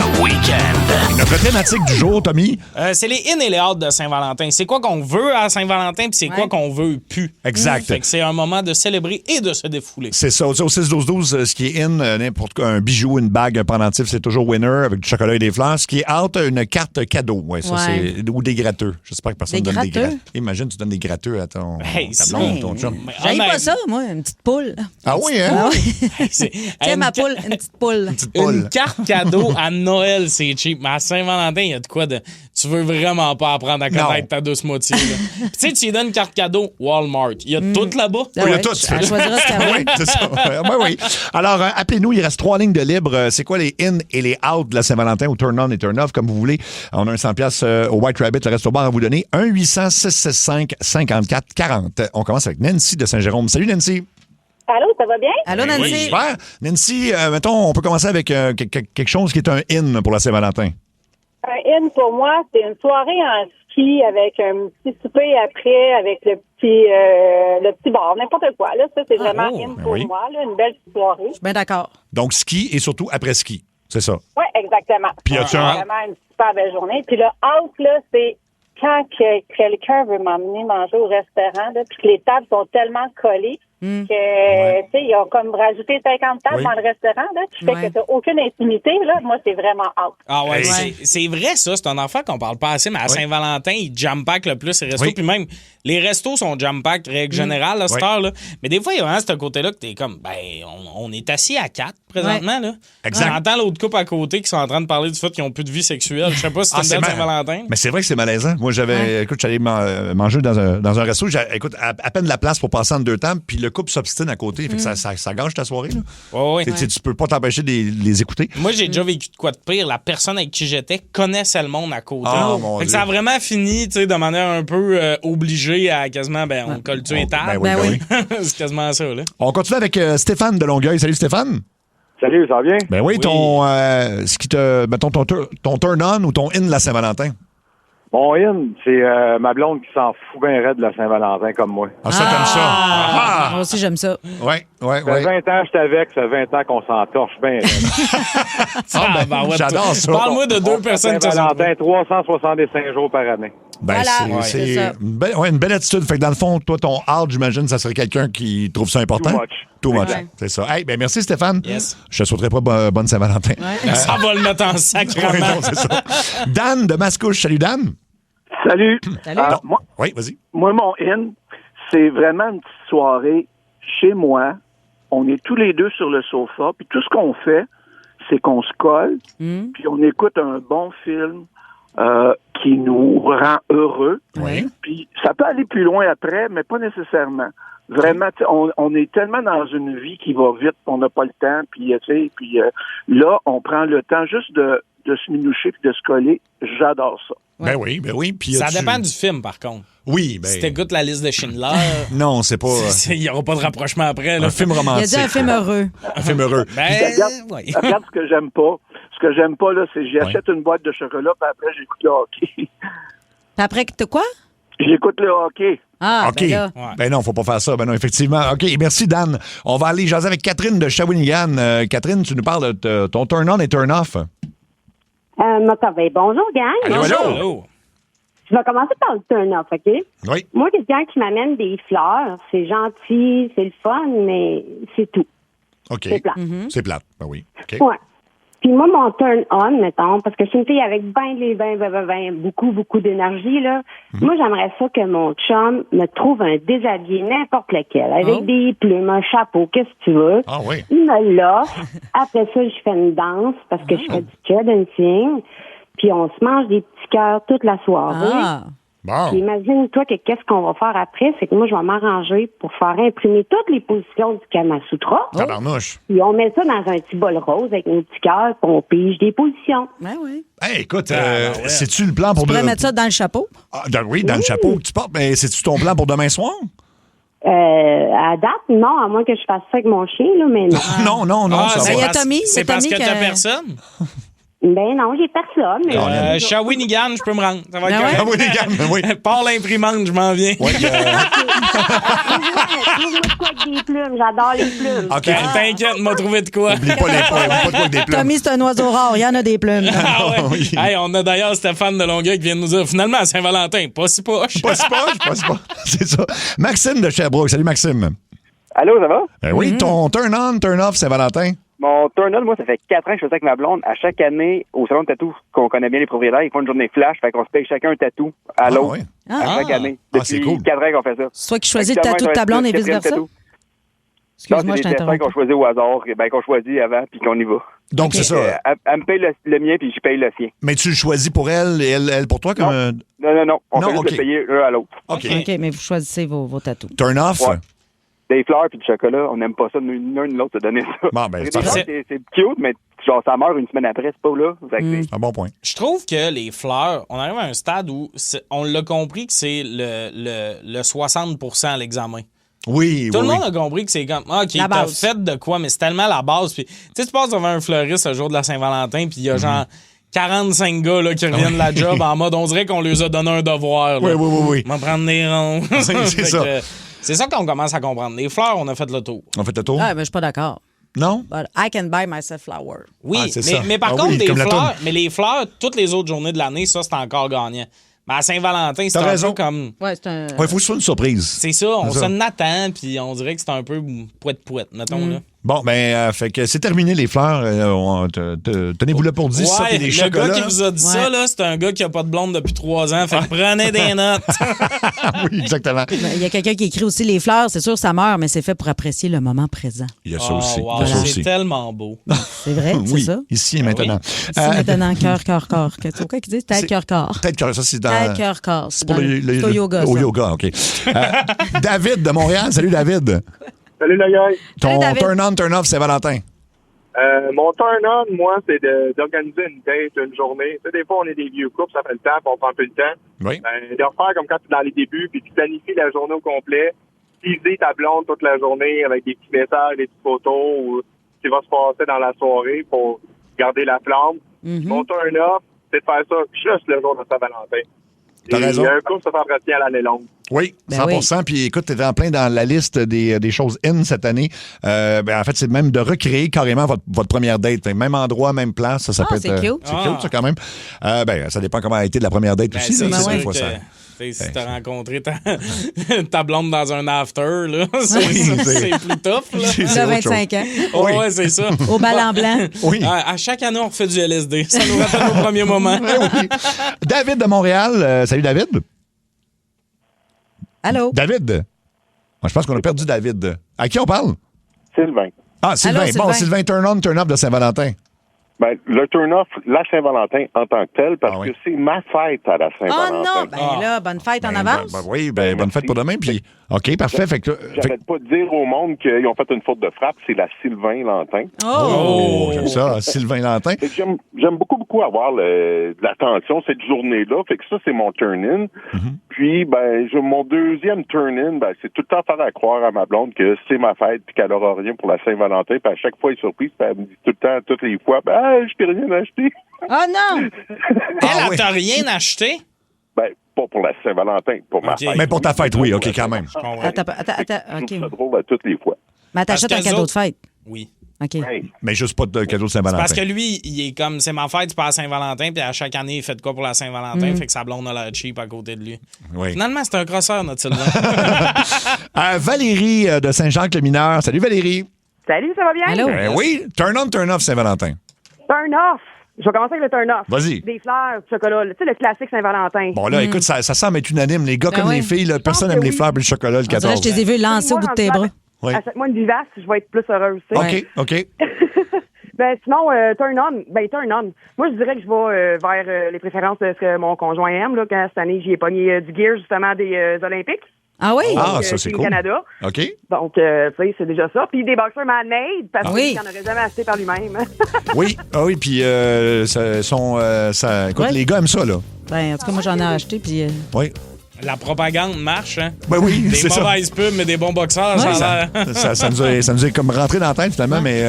à Week-end. Notre thématique du jour, Tommy? C'est les in et les out de Saint-Valentin. C'est quoi qu'on veut à Saint-Valentin, puis c'est quoi qu'on veut plus. Exact. Fait que c'est un moment de célébrer et de se défouler. C'est ça. Au 6-12-12, ce qui est in, n'importe quoi, un bijou, une bague, un pendentif, c'est toujours winner avec du chocolat et des fleurs. Ce qui est out, une carte cadeau. Ouais, ça, c'est... Ou des gratteux. J'espère que personne des donne des gratteux? gratteux. Imagine, tu donnes des gratteux à ton, ta c'est- blonde, ton chum. J'aime pas ça, moi, une petite poule. Ah oui, hein? Ah oui. Tiens, ma poule, une petite poule. Une carte cadeau à Noël, c'est cheap. Mais à Saint-Valentin, il y a de quoi de. Tu veux vraiment pas apprendre à connaître ta douce moitié. Puis tu sais, tu lui donnes une carte cadeau Walmart. Il y a tout là-bas. Oui, il y a tout. Elle choisira ce qu'elle veut. Oui, c'est ça. Oui. Alors, appelez-nous. Il reste 3 lignes de libre. C'est quoi les in et les out de la Saint-Valentin ou turn on et turn off, comme vous voulez. On a un 100$ au White Rabbit, le resto bar à vous donner. 1-800-665-5440. On commence avec Nancy de Saint-Jérôme. Salut, Nancy. Allô, ça va bien? Allô, Nancy? Oui, super. Nancy, mettons, on peut commencer avec quelque chose qui est un in pour la Saint-Valentin. Un in pour moi, c'est une soirée en ski avec un petit souper après, avec le petit bar, n'importe quoi. Là, ça, c'est vraiment in pour moi, là, une belle soirée. Je suis bien d'accord. Donc, ski et surtout après ski. C'est ça. Oui, exactement. Puis c'est vraiment une super belle journée. Puis le out, là, c'est quand quelqu'un veut m'emmener manger au restaurant, là, puis que les tables sont tellement collées que, tu sais, ils ont comme rajouté 50 tables dans le restaurant, là, qui fait que t'as aucune intimité, là. Moi, c'est vraiment out. Ah ouais, c'est vrai, ça. C'est un affaire qu'on parle pas assez, mais à Saint-Valentin, ils jam-pack le plus les restos. Puis même, les restos sont jam-pack, règle générale, à cette heure-là. Mais des fois, il y a vraiment ce côté-là que t'es comme, on est assis à 4 présentement, là. Exact. On entend l'autre couple à côté qui sont en train de parler du fait qu'ils n'ont plus de vie sexuelle. Je sais pas si c'est une belle Saint-Valentin. Mais c'est vrai que c'est malaisant. Moi, écoute, j'allais manger dans un resto. Écoute, à peine de la place pour passer entre deux tables, puis le couple s'obstine à côté. Fait que ça gâche ta soirée, là. Tu peux pas t'empêcher de les écouter. Moi, j'ai déjà vécu de quoi de pire. La personne avec qui j'étais connaissait le monde à côté. Mon fait que Dieu. ça a vraiment fini, tu sais, de manière un peu obligée à quasiment, on colle-tu les tables. oui. C'est quasiment ça, là. On continue avec Stéphane de Longueuil. Salut, Stéphane. Salut, ça va bien? Ben oui, ce qui te, mettons, ton turn on ou ton in de la Saint-Valentin. Mon in, c'est ma blonde qui s'en fout bien raide de la Saint-Valentin comme moi. Ah, ça, t'aimes ça? Moi aussi, j'aime ça. Oui. Ça fait 20 ans que j'étais avec, ça fait 20 ans qu'on s'en torche bien raide. J'adore ça. Parle-moi de deux personnes qui Saint-Valentin, 365 jours par année. Ben, c'est une belle attitude. Fait que dans le fond, toi, ton out, j'imagine, ça serait quelqu'un qui trouve ça important. Too much. C'est ça. Hey, ben merci, Stéphane. Yes. Je te souhaiterais pas bonne Saint-Valentin. Ça va le mettre en sacrement. Non, c'est ça. Dan de Mascouche. Salut, Dan. Salut. Oui, vas-y. Moi, mon in, c'est vraiment une petite soirée chez moi. On est tous les deux sur le sofa, puis tout ce qu'on fait, c'est qu'on se colle, puis on écoute un bon film qui nous rend heureux. Puis ça peut aller plus loin après, mais pas nécessairement. Vraiment, on est tellement dans une vie qui va vite, on n'a pas le temps, puis là, on prend le temps juste de se minoucher puis de se coller. J'adore ça. Ben oui. Puis ça dépend du film, par contre. Oui, ben... Si t'écoutes la liste de Schindler... non, c'est pas... Il n'y aura pas de rapprochement après. Là. Un film romantique. Il a dit un film heureux. Un film heureux. Regarde ce que j'aime pas. Ce que j'aime pas, là, c'est que j'achète une boîte de chocolat, puis après, j'écoute le hockey. Puis après, quoi? J'écoute le hockey. Ah, OK. ben là. Ben non, faut pas faire ça. Ben non, effectivement. OK, merci, Dan. On va aller jaser avec Catherine de Shawinigan. Catherine, tu nous parles de ton turn-on et turn-off. Bonjour, gang. Allô. Je vais commencer par le turn-off, OK? Oui. Moi, quelqu'un qui m'amène des fleurs, c'est gentil, c'est le fun, mais c'est tout. OK. C'est plate. C'est plate. Ben oui. OK. Ouais. Puis moi, mon turn-on, mettons, parce que je suis une fille avec beaucoup d'énergie, là. Moi, j'aimerais ça que mon chum me trouve un déshabillé n'importe lequel, avec des plumes, un chapeau, qu'est-ce que tu veux. Ah oui. Il me l'offre. Après ça, je fais une danse parce que je fais du dancing. Puis on se mange des petits cœurs toute la soirée. Bon. Puis imagine-toi que qu'est-ce qu'on va faire après, c'est que moi, je vais m'arranger pour faire imprimer toutes les positions du Kama Sutra. Tabarnouche. Puis on met ça dans un petit bol rose avec nos petits cœurs, puis on pige des positions. Oui. Hey, écoute, c'est-tu le plan pour... Tu pourrais mettre ça dans le chapeau? Oui, dans le chapeau que tu portes. Mais c'est-tu ton plan pour demain soir? À date, non, à moins que je fasse ça avec mon chien, là, mais non. non. Il y a Tommy. C'est parce que t'as personne? Ben non, j'ai personne. Mais... Shawinigan, je peux me rendre. Ça va être correct. Shawinigan, oui. Par l'imprimante, je m'en viens. Trouve-moi quoi avec des plumes, plumes. J'adore les plumes. OK. T'inquiète, m'a trouvé de quoi. Oublie pas les plumes. Oublie pas de quoi avec des plumes. Tommy, c'est un oiseau rare. Il y en a des plumes. Ah ouais. Hey, on a d'ailleurs Stéphane de Longueuil qui vient de nous dire finalement à Saint-Valentin, pas si poche. Pas si poche. C'est ça. Maxime de Sherbrooke. Salut, Maxime. Allô, ça va? Oui, ton turn-on, turn-off Saint-Valentin. Mon turn-on, moi, ça fait 4 ans que je fais ça avec ma blonde. À chaque année, au salon de tatou, qu'on connaît bien les propriétaires, ils font une journée flash, fait qu'on se paye chacun un tatou à l'autre. Ouais. À chaque année. C'est Depuis cool. 4 ans qu'on fait ça. C'est toi qui choisis le tatou de ta blonde et vice-versa? Excuse-moi, je t'interromps. Qu'on choisit au hasard, qu'on choisit avant, puis qu'on y va. Donc, c'est ça. Elle me paye le mien, puis je paye le sien. Mais tu le choisis pour elle et elle pour toi? Comme Non. On fait juste le payer l'un à l'autre. OK, mais vous choisissez vos tatous. Turn-off? Ouais. Des fleurs puis du chocolat, on n'aime pas ça ni l'un ni l'autre de donner ça. Bon, ben, c'est cute, mais genre ça meurt une semaine après, c'est pas là. Un bon point. Je trouve que les fleurs, on arrive à un stade où on l'a compris que c'est le 60% à l'examen. Oui, Tout le monde a compris que c'est comme, OK, t'as fait de quoi, mais c'est tellement la base. Puis, tu sais, tu passes devant un fleuriste le jour de la Saint-Valentin, puis il y a genre 45 gars là, qui reviennent de la job en mode, on dirait qu'on leur a donné un devoir. Là. Oui. On va prendre des ronds. C'est ça. C'est ça qu'on commence à comprendre. Les fleurs, on a fait le tour. On a fait le tour? Ah, mais je suis pas d'accord. Non? But I can buy myself flower. Oui, mais par contre, des fleurs, mais les fleurs, toutes les autres journées de l'année, ça, c'est encore gagnant. Mais à Saint-Valentin, c'est un peu comme... Ouais, c'est un... Ouais, il faut que ce soit une surprise. C'est ça, on s'en attend, puis on dirait que c'est un peu pouette-pouette, mettons, là. Bon, ben, fait que c'est terminé les fleurs. Tenez-vous là pour 10 ça et des chocolats. Le gars qui vous a dit ça, là, c'est un gars qui a pas de blonde depuis 3 ans. Fait que prenez des notes. Oui, exactement. Il y a quelqu'un qui écrit aussi les fleurs, c'est sûr, ça meurt, mais c'est fait pour apprécier le moment présent. Il y a ça aussi. Wow, c'est tellement beau. C'est vrai, c'est ça? Ici et maintenant. Ici maintenant, cœur, corps, corps. C'est quoi qui dit? Tête, cœur, corps. Tête, cœur, ça, c'est dans... Tête, cœur, corps. C'est pour le au yoga, au ça. yoga, OK. David de Montréal. Salut, David. Salut, la gang. Ton turn-on, turn-off, c'est Valentin. Mon turn-on, moi, c'est d'organiser une date, une journée. Tu sais, des fois, on est des vieux couples, ça fait le temps, puis on prend un peu le temps. Oui. De refaire comme quand tu es dans les débuts, puis tu planifies la journée au complet, teaser ta blonde toute la journée avec des petits messages, des petites photos, ou ce qui va se passer dans la soirée pour garder la flamme. Mon turn-off, c'est de faire ça juste le jour de Saint-Valentin. T'as raison. Il y a un couple qui s'entretient à l'année longue. Oui, 100%. Puis écoute, tu étais en plein dans la liste des choses in cette année. En fait, c'est même de recréer carrément votre première date. Même endroit, même place. Ça peut être. C'est cute. C'est cute, ça, quand même. Ça dépend comment a été de la première date aussi. C'est là, sûr des fois, que, ça. si t'as rencontré ta blonde dans un after, là, c'est plus tough. Là. Il a 25 ans. Oui. Ouais, c'est ça. Au bal en blanc. Oui. À chaque année, on refait du LSD. Ça nous rappelle nos premiers moments. Oui. David de Montréal. Salut, David. Allô? David. Je pense qu'on a perdu David. À qui on parle? Sylvain. Ah, Sylvain. Allô, Bon, Sylvain. Sylvain, turn-on, turn-off de Saint-Valentin. Ben, le turn-off, la Saint-Valentin en tant que tel, parce que c'est ma fête à la Saint-Valentin. Oh non! Ben là, bonne fête en avance. Oui, bonne fête pour demain. Puis, OK, parfait. Fait que, j'arrête pas de dire au monde qu'ils ont fait une faute de frappe, c'est la Sylvain-Lantin. Oh! J'aime ça, Sylvain-Lantin. J'aime beaucoup avoir de l'attention cette journée-là. Fait que ça, c'est mon turn-in. Puis, mon deuxième turn-in, c'est tout le temps faire à croire à ma blonde que c'est ma fête puis qu'elle aura rien pour la Saint-Valentin. Puis à chaque fois, elle est surprise. Puis elle me dit tout le temps, toutes les fois, je t'ai rien acheté. Oh non! Elle t'a rien acheté? Pas pour la Saint-Valentin, pour ma fête. Mais pour ta fête, oui, OK, quand même. Attends, OK. C'est drôle à toutes les fois. Mais t'achètes un cadeau de fête? Oui. OK. Mais juste pas de cadeau de Saint-Valentin. Parce que lui, il est comme, c'est ma fête, c'est pas la Saint-Valentin, puis à chaque année, il fait de quoi pour la Saint-Valentin, fait que sa blonde a l'air cheap à côté de lui. Oui. Finalement, c'est un crosseur, notre Sylvain. Valérie de Saint-Jacques-le-Mineur. Salut, Valérie. Salut, ça va bien? Allô? Oui, turn-on, turn-off Saint-Valentin. Turn-off. Je vais commencer avec le turn-off. Vas-y. Des fleurs, du chocolat. Tu sais, le classique Saint-Valentin. Bon, là, écoute, ça semble être unanime. Les gars comme les filles, là, personne n'aime les fleurs et le chocolat le 14. Je t'ai vu lancer au bout de tes bras. Oui. Achète-moi une vivace, je vais être plus heureuse. Tu sais. OK. Sinon, turn on. Moi, je dirais que je vais vers les préférences de ce que mon conjoint aime. Là, quand cette année, j'y ai pogné du gear, justement, des Olympiques. Ah oui? Donc, ça, c'est Team cool. Canada. OK. Donc, tu sais, c'est déjà ça. Puis des boxers man-made, parce qu'il n'en aurait jamais acheté par lui-même. Oui, puis écoute, les gars aiment ça, là. En tout cas, moi, j'en ai acheté, puis... Oui. La propagande marche, hein? Ben oui, c'est ça. Des mauvaises pubs, mais des bons boxeurs, ça nous est comme rentré dans la tête, finalement, mais...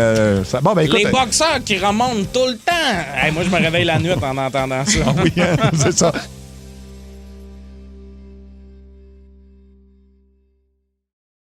écoute, les boxeurs qui remontent tout le temps! Hey, moi, je me réveille la nuit en entendant ça. Oui, c'est ça.